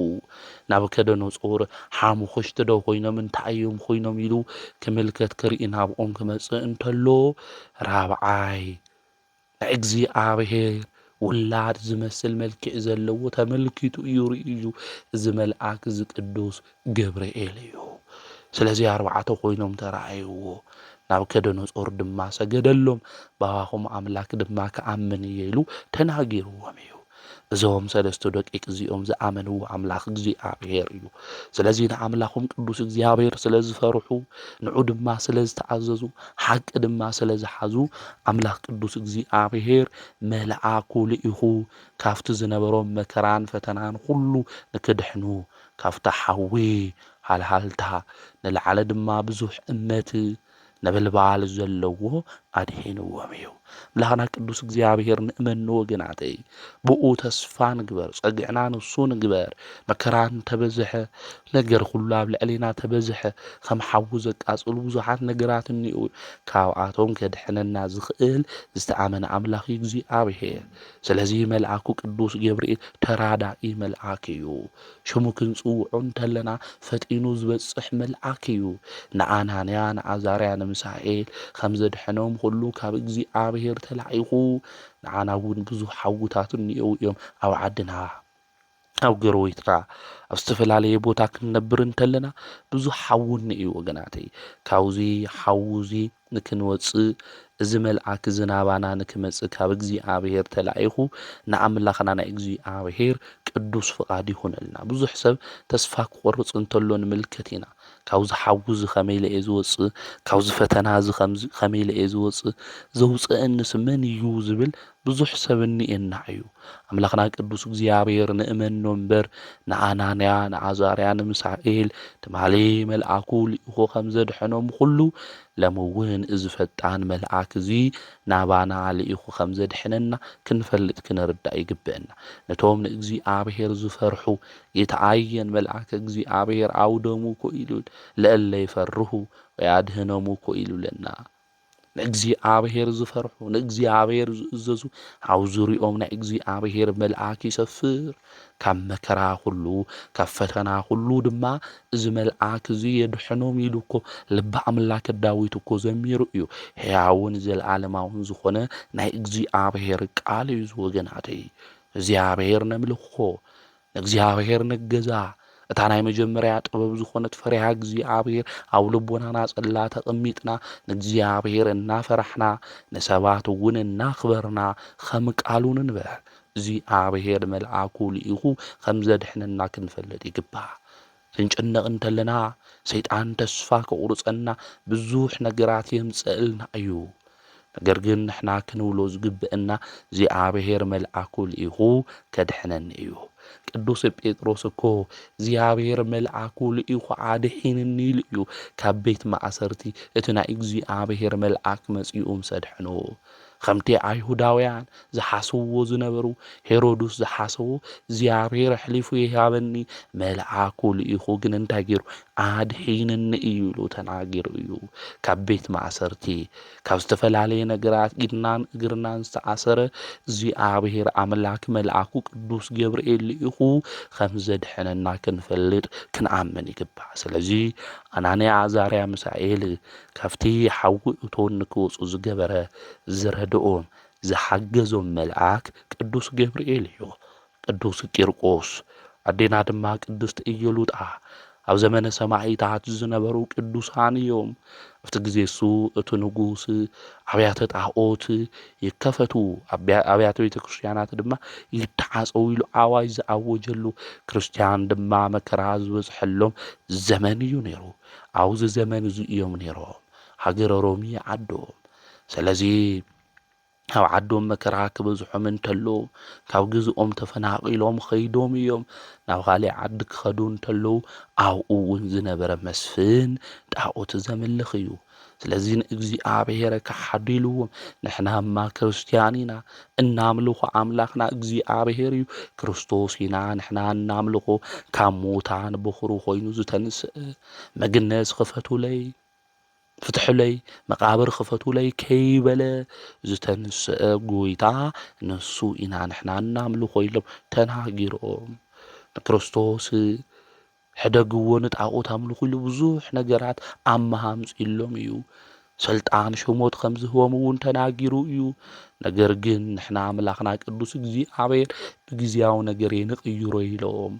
ናቡከደነፆር ሓሙኽሽቲ ዶ ኮይኖም እንታይ እዮም ኮይኖም ኢሉ ክምልከት ክርኢ ናብኦም ክመጽእ እንተሎ ራብዓይ ንእግዚኣብሔር ውላድ ዝመስል መልክዕ ዘለዎ ተመልኪቱ እዩ ርእዩ። እዚ መልአክ እዚ ቅዱስ ገብርኤል እዩ። ስለዚ 4 ኮይኖም ተራእይዎ። ናቡከደነፆር ድማ ሰገደሎም፣ ባባኹም ኣምላክ ድማ ክኣምን እየ ኢሉ ተናጊርዎም እዩ። እዞም 3 ደቂቅ እዚኦም ዝኣመንዎ ኣምላኽ እግዚኣብሔር እዩ። ስለዚ ንኣምላኾም ቅዱስ እግዚኣብሔር ስለ ዝፈርሑ ንዑ ድማ ስለ ዝተኣዘዙ ሓቂ ድማ ስለ ዝሓዙ ኣምላኽ ቅዱስ እግዚኣብሔር መልአኩ ልኢኹ ካብቲ ዝነበሮም መከራን ፈተናን ኩሉ ንክድሕኑ ካብቲ ሓዊ ሃልሃልታ ንላዕለ ድማ ብዙሕ እምነት ነበልባል ዘለዎ ኣድሒንዎም እዩ። ኣምላኽና ቅዱስ እግዚኣብሔር ንእመኒ ወገናተይ ብኡ ተስፋ ንግበር፣ ፀጊዕና ንሱ ንግበር። መከራ እንተበዝሐ ነገር ኩሉ ኣብ ልዕሊና ተበዝሐ ከም ሓዊ ዘቃጽሉ ብዙሓት ነገራት እኒኡ ካብኣቶም ከድሕነና ዝኽእል ዝተኣመነ ኣምላኽ እግዚኣብሔር። ስለዚ መልአኩ ቅዱስ ገብርኤል ተራዳኢ መልአክ እዩ። ሽሙ ክንጽውዖ እንተለና ፈጢኑ ዝበጽሕ መልአክ እዩ። ንኣናንያ ንኣዛርያ ንሚሳኤል ከም ዘድሐኖም ኩሉ ካብ እግዚኣብሔር ተላኢኹ ንዓና እውን ብዙሕ ሓውታት እኒአው እዮም ኣብ ዓድና ኣብ ገረቤትና ኣብ ዝተፈላለየ ቦታ ክንነብር እንተለና ብዙሕ ሓዊ እኒአ ወገናተይ። ካብዚ ሓዊ እዚ ንክንወፅእ እዚ መልአክ እዚ ናባና ንክመጽእ ካብ እግዚኣብሔር ተላኢኹ ንኣምላኽና ናይ እግዚኣብሔር ቅዱስ ፍቓድ ይኹነልና። ብዙሕ ሰብ ተስፋ ክቆርጽ እንተሎ ንምልከት ኢና። ካብዚ ሓዊ እዚ ከመይ ኢለ እየ ዝወፅእ፣ ካብዚ ፈተና እዚ ከመይ ኢለ እየ ዝወፅእ፣ ዘውፅአንስ መን እዩ ዝብል ብዙሕ ሰብ እኒአና እዩ። ኣምላኽና ቅዱስ እግዚኣብሔር ንእመኖ እምበር ንኣናንያ ንኣዛርያ ንሚሳኤል ትማሊ መልአኩ ልኢኹ ከም ዘድሐኖም ኩሉ ሎሚ እውን እዚ ፈጣን መልአክ እዚ ናባና ልኢኹ ከም ዘድሕነና ክንፈልጥ ክንርዳእ ይግብአና። ነቶም ንእግዚኣብሔር ዝፈርሑ የተኣየን መልአክ እግዚኣብሔር ኣውደሙ ኮኢሉ ለእለ ይፈርሁ ወያድህኖሙ ኮኢሉለና። ንእግዚኣብሔር ዝፈርሑ ንእግዚኣብሔር ዝእዘዙ ኣብ ዙርዮም ናይ እግዚኣብሔር መልአክ ይሰፍር። ካብ መከራ ኩሉ ካብ ፈተና ኩሉ ድማ እዚ መልአክ እዚ የድሕኖም ኢሉ እኮ ልበ ኣምላክ ዳዊት እኮ ዘሚሩ እዩ። ሕያውን ዘለኣለማውን ዝኾነ ናይ እግዚኣብሔር ቃል እዩ ወገናተይ። እግዚኣብሔር ነምልኾ፣ ንእግዚኣብሔር ንገዛ። እታ ናይ መጀመርያ ጥበብ ዝኾነት ፈሪሃ እግዚኣብሔር ኣብ ልቦናና ጸላ ተቐሚጥና ንእግዚኣብሔር እናፈራሕና ንሰባት እውን እናኽበርና ከም ቃሉ ንንበር። እግዚኣብሔር መልአኩ ልኢኹ ከም ዘድሕነና ክንፈልጥ ይግባእ። ክንጭነቕ እንተለና ሰይጣን ተስፋ ክቁርፀና ብዙሕ ነገራት የምፅአልና እዩ። ነገር ግን ንሕና ክንብሎ ዝግብአና እግዚኣብሔር መልአኩ ልኢኹ ከድሕነኒ እዩ። ቅዱስ ጴጥሮስ እኮ እግዚኣብሔር መልአኩ ልኢኹ ኣድሒንኒ ኢሉ እዩ ካብ ቤት ማእሰርቲ እቲ ናይ እግዚኣብሔር መልአክ መጺኡ ሰድሕኖ። ከምቲ ኣይሁዳውያን ዝሓስብዎ ዝነበሩ ሄሮድስ ዝሓሰቦ እግዚኣብሔር ኣሕሊፉ ይሃበኒ መልአኩ ልኢኹ ግን እንታይ ገይሩ ኣድሒንኒ እዩ ኢሉ ተናጊሩ እዩ። ካብ ቤት ማእሰርቲ ካብ ዝተፈላለየ ነገራት ኢድናን እግርናን ዝተኣሰረ እግዚኣብሔር ኣምላክ መልአኩ ቅዱስ ገብርኤል ልኢኹ ከም ዘድሕነና ክንፈልጥ ክንኣምን ይግባእ። ስለዚ ኣናንያ ኣዛርያ ሚሳኤል ካብቲ ሓዊ እቶን ንክወፁ ዝገበረ ዝረድኦም ዝሓገዞም መልአክ ቅዱስ ገብርኤል እዩ። ቅዱስ ቂርቆስ ኣዴና ድማ ቅድስቲ ኢየሉጣ ኣብ ዘመነ ሰማዕታት ዝነበሩ ቅዱሳን እዮም። ኣብቲ ግዜ እሱ እቲ ንጉስ ኣብያተ ጣዖት ይከፈቱ፣ ኣብያተ ቤተ ክርስቲያናት ድማ ይተዓፀው ኢሉ ኣዋጅ ዝኣወጀሉ፣ ክርስቲያን ድማ መከራ ዝበዝሐሎም ዘመን እዩ ነይሩ። ኣብዚ ዘመን እዚ እዮም ነይሮም ሃገረ ሮሚ ዓዶም። ስለዚ ኣብ ዓዶም መከራ ክበዝሖም እንተሎ ካብ ግዝኦም ተፈናቂሎም ኸይዶም እዮም ናብ ካሊእ ዓዲ ክኸዱ እንተሎ ኣብኡ እውን ዝነበረ መስፍን ጣዖት ዘምልኽ እዩ። ስለዚ ንእግዚኣብሔር ከሓዲልዎም ንሕናማ ክርስቲያን ኢና እናምልኾ ኣምላኽና እግዚኣብሔር እዩ ክርስቶስ ኢና ንሕና እናምልኾ ካብ ሙታን ብኹሩ ኮይኑ ዝተንስእ መግነዝ ክፈቱለይ ፍትሕለይ መቃብር ክፈቱለይ ከይበለ ዝተንስአ ጎይታ ንሱ ኢና ንሕና እናምልኾ ኢሎም ተናጊሮም ንክርስቶስ ሕደግዎ ንጣዖት ኣምልኹ ኢሉ ብዙሕ ነገራት ኣመሃምፂሎም እዩ። ስልጣን ሹሞት ከም ዝህቦም እውን ተናጊሩ እዩ። ነገር ግን ንሕና ኣምላኽና ቅዱስ እግዚኣብሔር ብግዚያዊ ነገር ንቕይሮ ኢሎም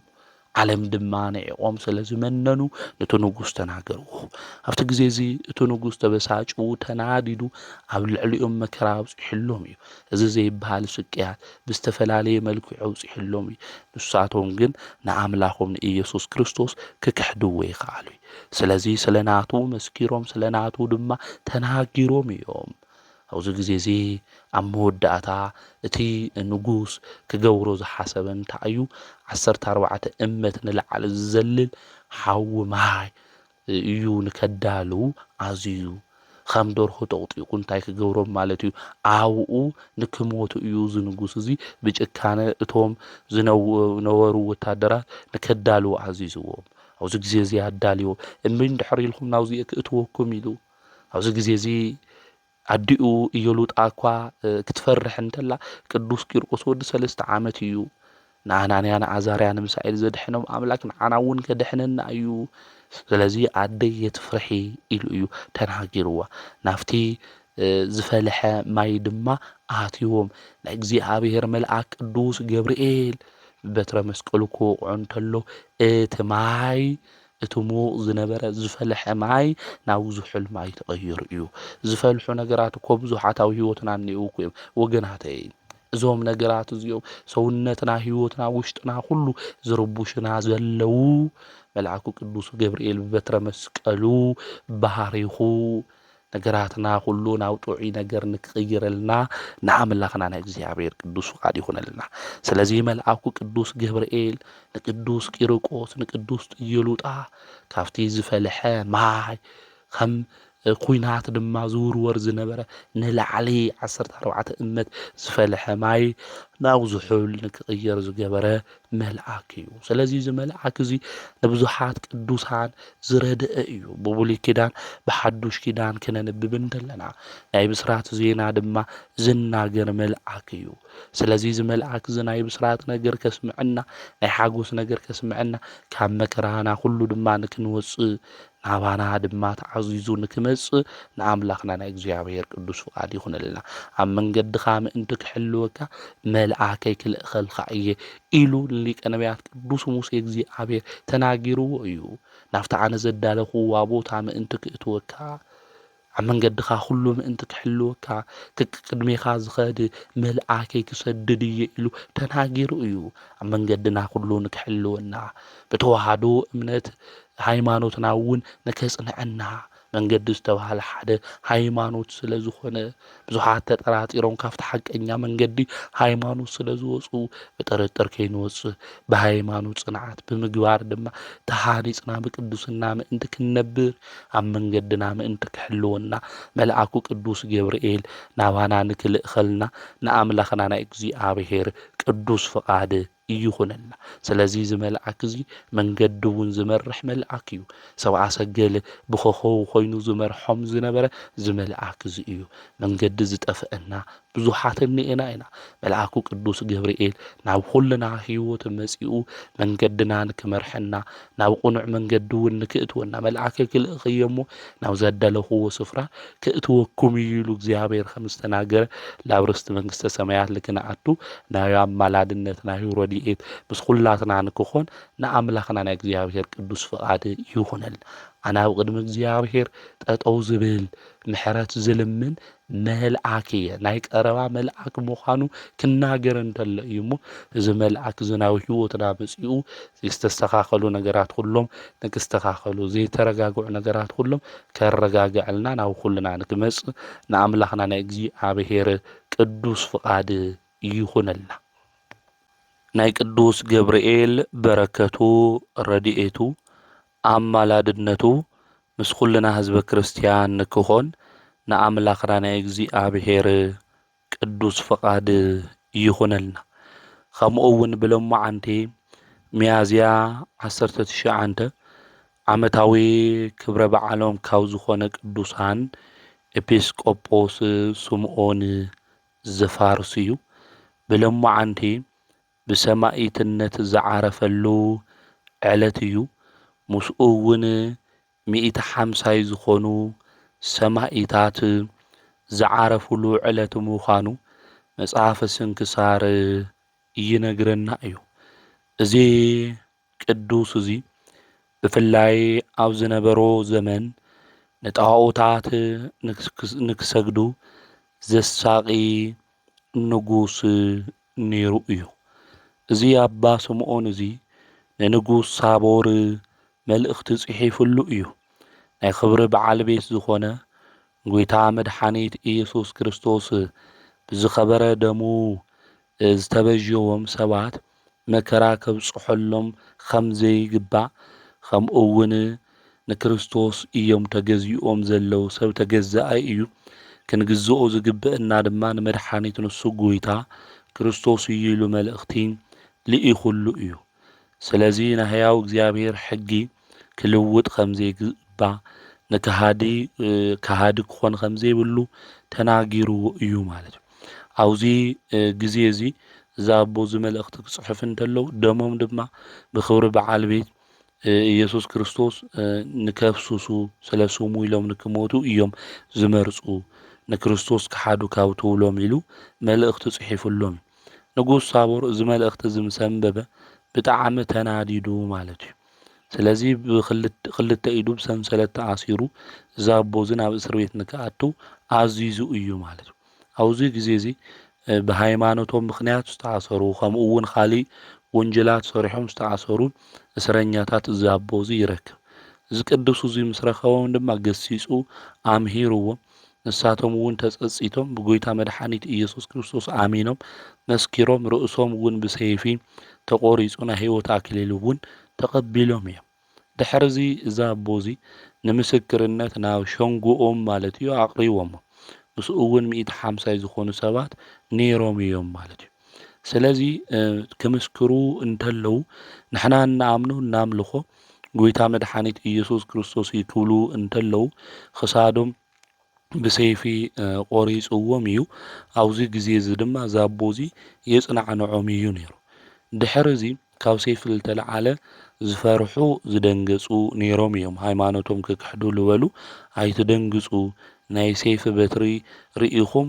ዓለም ድማ ንዕቆም ስለ ዝመነኑ ነቲ ንጉስ ተናገርዎ። ኣብቲ ግዜ እዚ እቲ ንጉስ ተበሳጭኡ ተናዲዱ ኣብ ልዕሊኦም መከራ ኣውፂሕሎም እዩ። እዚ ዘይበሃል ስቅያት ብዝተፈላለየ መልክዑ ኣውፂሕሎም እዩ። ንሳቶም ግን ንኣምላኾም ንኢየሱስ ክርስቶስ ክክሕድዎ ይኽኣሉ እዩ። ስለዚ ስለ ናቱ መስኪሮም ስለ ናቱ ድማ ተናጊሮም እዮም። ኣብዚ ግዜ እዚ ኣብ መወዳእታ እቲ ንጉስ ክገብሮ ዝሓሰበ እንታይ እዩ? 14 እመት ንላዕሊ ዝዘልል ሓዊ ማይ እዩ ንከዳሉ ኣዝዩ ከም ደርሆ ጠቕጢቁ እንታይ ክገብሮም ማለት እዩ? ኣብኡ ንክሞቱ እዩ ዝንጉስ እዚ ብጭካነ እቶም ዝነበሩ ወታደራት ንከዳልዎ ኣዚዝዎም። ኣብዚ ግዜ እዚ ኣዳልዮ እምበይ ድሕሪ ኢልኩም ናብዚ ክእትወኩም ኢሉ ኣብዚ ግዜ እዚ ኣዲኡ ኢየሉጣ እኳ ክትፈርሕ እንተላ ቅዱስ ቂርቆስ ወዲ 3 ዓመት እዩ ንኣናንያ ንዓዛርያ ንምሳኤል ዘድሕኖም ኣምላክ ንዓና እውን ከድሕነና እዩ። ስለዚ ኣደይ የትፍርሒ ኢሉ እዩ ተናጊርዋ። ናብቲ ዝፈልሐ ማይ ድማ ኣትዎም ናይ እግዚኣብሔር መልኣክ ቅዱስ ገብርኤል በትረ መስቀሉ ክወቅዖ እንተሎ እቲ ማይ እቲ ሙቕ ዝነበረ ዝፈልሐ ማይ ናብ ዝሑል ማይ ተቐይሩ እዩ። ዝፈልሑ ነገራት እኮ ብዙሓት ኣብ ሂወትና እኒአው እዮም ወገናተይ። እዞም ነገራት እዚኦም ሰውነትና ሂወትና ውሽጥና ኩሉ ዝርቡሽና ዘለው መልአኩ ቅዱስ ገብርኤል ብበትረ መስቀሉ ባሃሪኹ ነገራትና ኩሉ ናብ ጥዑይ ነገር ንክቕይረልና ንኣምላኽና ናይ እግዚኣብሔር ቅዱስ ፍቃድ ይኹነልና። ስለዚ መልአኩ ቅዱስ ገብርኤል ንቅዱስ ቂርቆስ ንቅዱስ ኢየሉጣ ካብቲ ዝፈልሐ ማይ ከም ኩናት ድማ ዝውርወር ዝነበረ ንላዕሊ 14 እመት ዝፈልሐ ማይ ናብ ዝሑል ንክቕየር ዝገበረ መልአክ እዩ። ስለዚ እዚ መልአክ እዚ ንብዙሓት ቅዱሳን ዝረድአ እዩ። ብብሉይ ኪዳን ብሓዱሽ ኪዳን ክነንብብ እንተለና ናይ ብስራት ዜና ድማ ዝናገር መልአክ እዩ። ስለዚ እዚ መልአክ እዚ ናይ ብስራት ነገር ከስምዐና ናይ ሓጎስ ነገር ከስምዐና ካብ መከራና ኩሉ ድማ ንክንወፅእ ናባና ድማ ተዓዚዙ ንክመጽእ ንኣምላኽና ናይ እግዚኣብሔር ቅዱስ ፍቃድ ይኹነልና። ኣብ መንገድኻ ምእንቲ ክሕልወካ መልአከይ ክልእኸልካ እየ ኢሉ ሊቀ ነቢያት ቅዱስ ሙሴ እግዚኣብሔር ተናጊርዎ እዩ። ናብቲ ኣነ ዘዳለኽዋ ቦታ ምእንቲ ክእትወካ ኣብ መንገድኻ ኩሉ ምእንቲ ክሕልወካ ቅድሜኻ ዝኸድ መልአከይ ክሰድድ እየ ኢሉ ተናጊሩ እዩ። ኣብ መንገድና ኩሉ ንክሕልወና ብተዋህዶ እምነት ሃይማኖትና እውን ንከጽንዐና መንገዲ ዝተባሃለ ሓደ ሃይማኖት ስለ ዝኾነ ብዙሓት ተጠራጢሮም ካብቲ ሓቀኛ መንገዲ ሃይማኖት ስለ ዝወፁ ብጥርጥር ከይንወፅእ ብሃይማኖት ጽንዓት ብምግባር ድማ ተሃኒፅና ብቅዱስና ምእንቲ ክንነብር ኣብ መንገድና ምእንቲ ክሕልወና መልአኩ ቅዱስ ገብርኤል ናባና ንክልእኸልና ንኣምላኽና ናይ እግዚኣብሔር ቅዱስ ፍቃድ ይኹነልና። ስለዚ እዚ መልአክ እዚ መንገዲ እውን ዝመርሕ መልአክ እዩ። ሰብኣ ሰገል ብኮኸብ ኮይኑ ዝመርሖም ዝነበረ እዚ መልአክ እዚ እዩ። መንገዲ ዝጠፍአና ብዙሓት እኒአና ኢና። መልአኩ ቅዱስ ገብርኤል ናብ ኩልና ሂወት መጺኡ መንገድና ንክመርሐና ናብ ቁኑዕ መንገዲ እውን ንክእትወና መልአከይ ክልእኽ እሞ ናብ ዘዳለኽዎ ስፍራ ክእትወኩም ኢሉ እግዚኣብሔር ከም ዝተናገረ ናብ ርስቲ መንግስተ ሰማያት ልክንኣቱ ናይ ኣማላድነት ናይ ረድኤት ምስ ኩላትና ንክኾን ንኣምላኽና ናይ እግዚኣብሔር ቅዱስ ፍቃድ ይኹነልና። ኣነ ኣብ ቅድሚ እግዚኣብሔር ጠጠው ዝብል ምሕረት ዝልምን መልአክ እየ። ናይ ቀረባ መልአክ ምዃኑ ክናገር እንተሎ እዩ እሞ እዚ መልአክ እዚ ናብ ሂወትና መጺኡ ዝተስተኻኸሉ ነገራት ኩሎም ንክስተኻኸሉ ዘይተረጋግዑ ነገራት ኩሎም ከረጋግዐልና ናብ ኩልና ንክመጽእ ንኣምላኽና ናይ እግዚኣብሔር ቅዱስ ፍቃድ ይኹነልና። ናይ ቅዱስ ገብርኤል በረከቱ ረድኤቱ ኣማላድነቱ ምስ ኩልና ህዝበ ክርስቲያን ንክኾን ንኣምላኽና ናይ እግዚኣብሔር ቅዱስ ፍቃድ ይኹነልና። ከምኡ እውን ብሎማዓንቲ ሚያዝያ 19 ዓመታዊ ክብረ በዓሎም ካብ ዝኾነ ቅዱሳን ኤጲስቆጶስ ስምዖን ዘፋርስ እዩ። ብሎሙዓንቲ ብሰማዕትነት ዝዓረፈሉ ዕለት እዩ። ምስኡ እውን 150 ዝኾኑ ሰማዕታት ዝዓረፍሉ ዕለት ምዃኑ መጽሓፈ ስንክሳር ይነግረና እዩ። እዚ ቅዱስ እዚ ብፍላይ ኣብ ዝነበሮ ዘመን ንጣዖታት ንክሰግዱ ዘሳቒ ንጉስ ነይሩ እዩ። እዚ ኣባ ስምዖን እዚ ንንጉስ ሳቦር መልእኽቲ ጽሒፉሉ እዩ። ናይ ክብሪ በዓል ቤት ዝኾነ ጎይታ መድሓኒት ኢየሱስ ክርስቶስ ብዝኸበረ ደሙ ዝተበጀዎም ሰባት መከራ ከብጽሖሎም ከም ዘይግባእ ከምኡ እውን ንክርስቶስ እዮም ተገዚኦም ዘለዉ ሰብ ተገዛኣይ እዩ ክንግዝኦ ዝግብአና ድማ ንመድሓኒት ንሱ ጎይታ ክርስቶስ እዩ ኢሉ መልእኽቲ ልኢኹሉ እዩ። ስለዚ ንሕያው እግዚኣብሔር ሕጊ ክልውጥ ከም ዘይግባእ ንከሃዲ ክኾን ከም ዘይብሉ ተናጊርዎ እዩ ማለት እዩ። ኣብዚ ግዜ እዚ እዛ ኣቦ እዚ መልእኽቲ ክጽሕፍ እንተለዉ ደሞም ድማ ብክብሪ በዓል ቤት ኢየሱስ ክርስቶስ ንከፍስሱ ስለ ስሙ ኢሎም ንክሞቱ እዮም ዝመርፁ ንክርስቶስ ክሓዱ ካብ ትብሎም ኢሉ መልእኽቲ ጽሒፉሎም። ንጉስ ሳቦር እዚ መልእኽቲ እዚ ምስ አንበበ ብጣዕሚ ተናዲዱ ማለት እዩ። ስለዚ ብክልተ ኢዱ ብሰንሰለት ተኣሲሩ እዛ ኣቦ እዚ ናብ እስር ቤት ንክኣቱ ኣዚዙ እዩ ማለት እዩ። ኣብዚ ግዜ እዚ ብሃይማኖቶም ምክንያት ዝተኣሰሩ ከምኡ እውን ካሊእ ወንጀላት ሰሪሖም ዝተኣሰሩ እስረኛታት እዚ ኣቦ እዚ ይረክብ። እዚ ቅዱስ እዚ ምስ ረኸቦም ድማ ገሲጹ ኣምሂርዎም ንሳቶም እውን ተጸጺቶም ብጎይታ መድሓኒት ኢየሱስ ክርስቶስ ኣሚኖም መስኪሮም ርእሶም እውን ብሰይፊ ተቖሪጹ ናይ ህይወት ኣክሊል እውን ተቐቢሎም እዮም። ድሕሪዚ እዛ ኣቦ እዚ ንምስክርነት ናብ ሸንጎኦም ማለት እዩ ኣቕሪቦሞ ምስኡ እውን 150 ዝኾኑ ሰባት ነይሮም እዮም ማለት እዩ። ስለዚ ክምስክሩ እንተለዉ ንሕና እናኣምኑ እናምልኾ ጎይታ መድሓኒት ኢየሱስ ክርስቶስ ይክብሉ እንተለዉ ክሳዶም ብሰይፊ ቆሪጽዎም እዩ። ኣብዚ ግዜ እዚ ድማ እዛ ኣቦ እዚ የጽናዕንዖም እዩ ነይሩ። ድሕሪዚ ካብ ሰይፊ ዝተለዓለ ዝፈርሑ ዝደንገጹ ነይሮም እዮም። ሃይማኖቶም ክክሕዱ ዝበሉ ኣይትደንግጹ ናይ ሰይፊ በትሪ ርኢኹም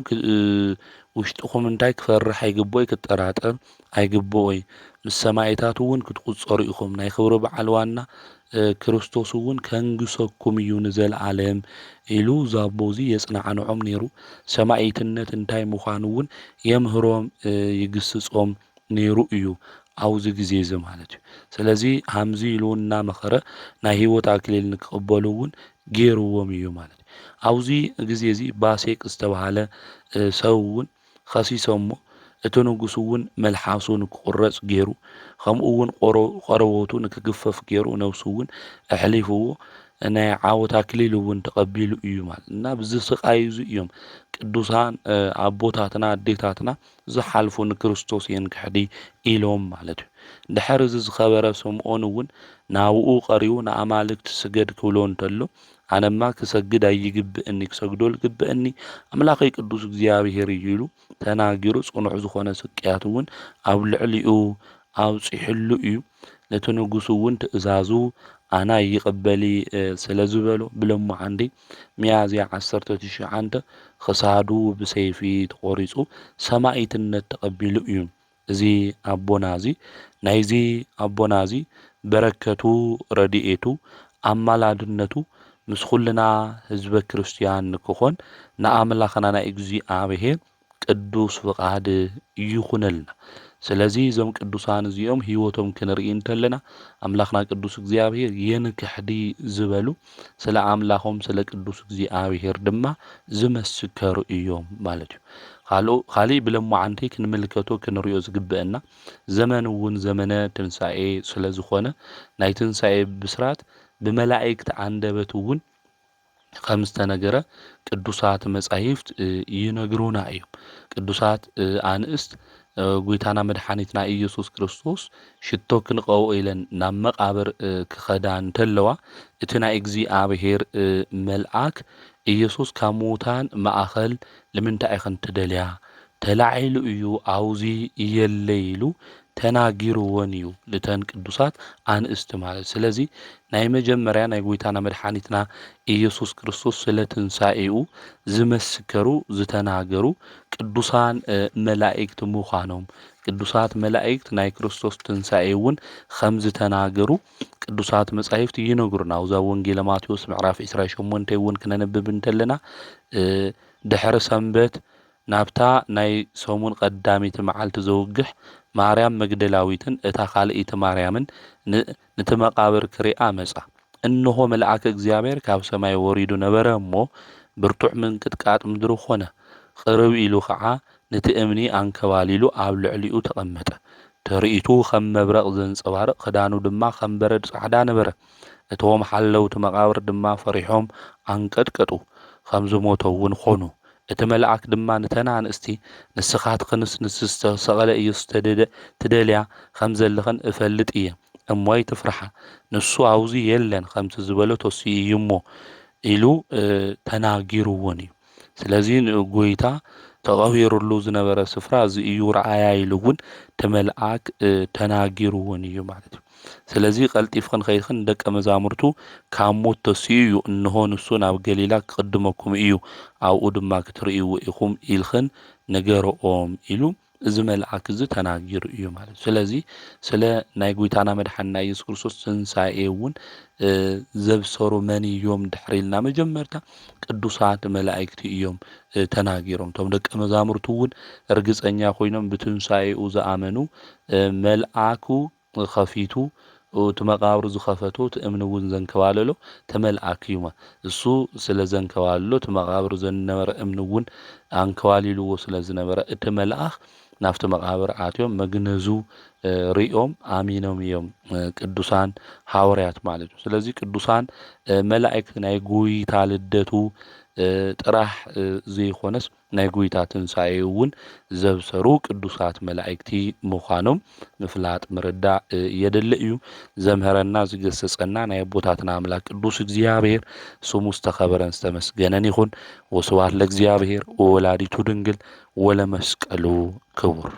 ውሽጥኹም እንታይ ክፈርሕ ኣይግቦይ ክጠራጠር ኣይግቦይ ምስ ሰማዕታት እውን ክትቁጸሩ ኢኹም ናይ ክብሪ በዓል ዋና ክርስቶስ እውን ከንግሰኩም እዩ ንዘለዓለም ኢሉ ዛቦ እዚ የጽናዕንዖም ነይሩ። ሰማዕትነት እንታይ ምዃኑ እውን የምህሮም ይግስጾም ነይሩ እዩ ኣብዚ ግዜ እዚ ማለት እዩ። ስለዚ ሃምዚ ኢሉ እናመኸረ ናይ ህይወት ኣክሊል ንክቕበሉ እውን ገይርዎም እዩ ማለት እዩ። ኣብዚ ግዜ እዚ ባሴቅ ዝተባሃለ ሰብ እውን ከሲሶሞ እቲ ንጉስ እውን መልሓሱ ንክቁረጽ ገይሩ ከምኡ እውን ቆረቦቱ ንክግፈፍ ገይሩ ነብሱ እውን ኣሕሊፍዎ ናይ ዓወት ኣክሊል እውን ተቐቢሉ እዩ ማለት እና ብዚ ስቃይ እዚ እዮም ቅዱሳን ኣቦታትና ኣዴታትና ዝሓልፉ ንክርስቶስ የንክሕዲ ኢሎም ማለት እዩ። ድሕሪ እዚ ዝኸበረ ስምዖን እውን ናብኡ ቀሪቡ ንኣማልክቲ ስገድ ክብሎ እንተሎ ኣነማ ክሰግድ ኣይግብአኒ ክሰግዶ ዝግብአኒ ኣምላኸይ ቅዱስ እግዚኣብሔር እዩ ኢሉ ተናጊሩ ጽኑዕ ዝኾነ ስቅያት እውን ኣብ ልዕሊኡ ኣውፂሕሉ እዩ። ነቲ ንጉስ እውን ትእዛዙ ኣና ይቕበሊ ስለ ዝበሎ ብሎሙዓንዲ ሚያዝያ 19 ክሳዱ ብሰይፊ ተቖሪጹ ሰማዕትነት ተቐቢሉ እዩ። እዚ ኣቦና እዚ ናይዚ ኣቦና እዚ በረከቱ ረድኤቱ ኣማላድነቱ ምስ ኩልና ህዝበ ክርስቲያን ንክኾን ንኣምላኽና ናይ እግዚኣብሔር ቅዱስ ፍቃድ ይኹነልና። ስለዚ እዞም ቅዱሳን እዚኦም ህይወቶም ክንርኢ እንተለና ኣምላኽና ቅዱስ እግዚኣብሔር የንክሕዲ ዝበሉ ስለ ኣምላኾም ስለ ቅዱስ እግዚኣብሔር ድማ ዝመስከሩ እዮም ማለት እዩ። ካሊእ ብሎሙዓንቲ ክንምልከቶ ክንሪኦ ዝግብአና ዘመን እውን ዘመነ ትንሣኤ ስለ ዝኾነ ናይ ትንሣኤ ብስራት ብመላእክቲ አንደበት እውን ከም ዝተነገረ ቅዱሳት መጻሕፍት ይነግሩና እዮም። ቅዱሳት ኣንስት ጎይታና መድኃኒትና ኢየሱስ ክርስቶስ ሽቶ ክንቀብኦ ኢለን ናብ መቃብር ክኸዳ እንተለዋ እቲ ናይ እግዚኣብሔር መልአክ ኢየሱስ ካብ ሙታን ማእኸል ንምንታይ ኢኸን ትደልያ ተላዒሉ እዩ አውዚ የለ ኢሉ ተናጊርዎን እዩ ልተን ቅዱሳት አንስቲ ማለት። ስለዚ ናይ መጀመርያ ናይ ጎይታና መድኃኒትና ኢየሱስ ክርስቶስ ስለ ትንሣኤኡ ዝመስከሩ ዝተናገሩ ቅዱሳን መላእክት ምዃኖም ቅዱሳት መላእክት ናይ ክርስቶስ ትንሣኤ እውን ከም ዝተናገሩ ቅዱሳት መጻሕፍት ይነግሩና። ኣብዛ ወንጌለ ማቴዎስ ምዕራፍ 28 እውን ክነነብብ እንተለና ድሕሪ ሰንበት ናብታ ናይ ሰሙን ቀዳሚት መዓልቲ ዘውግሕ ማርያም መግደላዊትን እታ ካልእቲ ማርያምን ነቲ መቃብር ክሪኣ መጻ። እንሆ መልአክ እግዚአብሔር ካብ ሰማይ ወሪዱ ነበረ እሞ ብርቱዕ ምንቅጥቃጥ ምድሪ ኾነ። ቅርብ ኢሉ ከዓ ነቲ እምኒ አንከባሊሉ ኣብ ልዕሊኡ ተቐመጠ። ትርኢቱ ከም መብረቕ ዘንጸባርቕ ክዳኑ ድማ ከም በረድ ጻዕዳ ነበረ። እቶም ሓለውቲ መቃብር ድማ ፈሪሖም አንቀጥቀጡ ከም ዝሞቱ እውን ኾኑ። እቲ መልአክ ድማ ነተን አንስቲ ንስኻትክንስ ንዝተሰቐለ ኢየሱስ ትደልያ ከም ዘለኸን እፈልጥ እየ እሞይ ትፍርሓ ንሱ አውዚ የለን ከምቲ ዝበሎ ተስኡ እዩ እሞ ኢሉ ተናጊርዎን እዩ። ስለዚ ጎይታ ተቐቢሩሉ ዝነበረ ስፍራ እዚ እዩ ረአያ ኢሉ እውን ተመልአክ ተናጊርዎን እዩ ማለት እዩ። ስለዚ ቀልጢፍክን ከይድክን ደቀ መዛሙርቱ ካብ ሞት ተስኡ እዩ እንሆ ንሱ ናብ ገሊላ ክቅድመኩም እዩ ኣብኡ ድማ ክትርእይዎ ኢኹም ኢልክን ነገሮኦም ኢሉ እዚ መልአክ እዚ ተናጊሩ እዩ ማለት። ስለዚ ስለ ናይ ጎይታና መድኃኒትና ኢየሱስ ክርስቶስ ትንሣኤ እውን ዘብሰሩ መን እዮም ድሕሪ ኢልና መጀመርታ ቅዱሳት መላእክቲ እዮም ተናጊሮም። እቶም ደቀ መዛሙርቱ እውን እርግጸኛ ኮይኖም ብትንሣኤኡ ዝኣመኑ መልአኩ ከፊቱ እቲ መቃብር ዝኸፈቱ እቲ እምኒ እውን ዘንከባለሎ ተመልአክ እዩ። እሱ ስለ ዘንከባለሎ እቲ መቃብር ዝነበረ እምኒ እውን አንከባሊልዎ ስለ ዝነበረ እቲ መልአክ ናፍቲ መቃብር ኣትዮም መግነዙ ሪኦም ኣሚኖም እዮም ቅዱሳን ሐዋርያት ማለት እዩ። ስለዚ ቅዱሳን መላእክት ናይ ጎይታ ልደቱ ጥራሕ ዘይኮነስ ናይ ጎይታ ትንሣኤ እውን ዘብሰሩ ቅዱሳት መላእክቲ ምዃኖም ምፍላጥ ምርዳእ የደሊ እዩ። ዘምሃረና ዝገሰጸና ናይ አቦታትና አምላክ ቅዱስ እግዚአብሔር ስሙ ዝተኸበረን ዝተመስገነን ይኹን። ወስብሐት ለእግዚአብሔር ወወላዲቱ ድንግል ወለመስቀሉ ክቡር።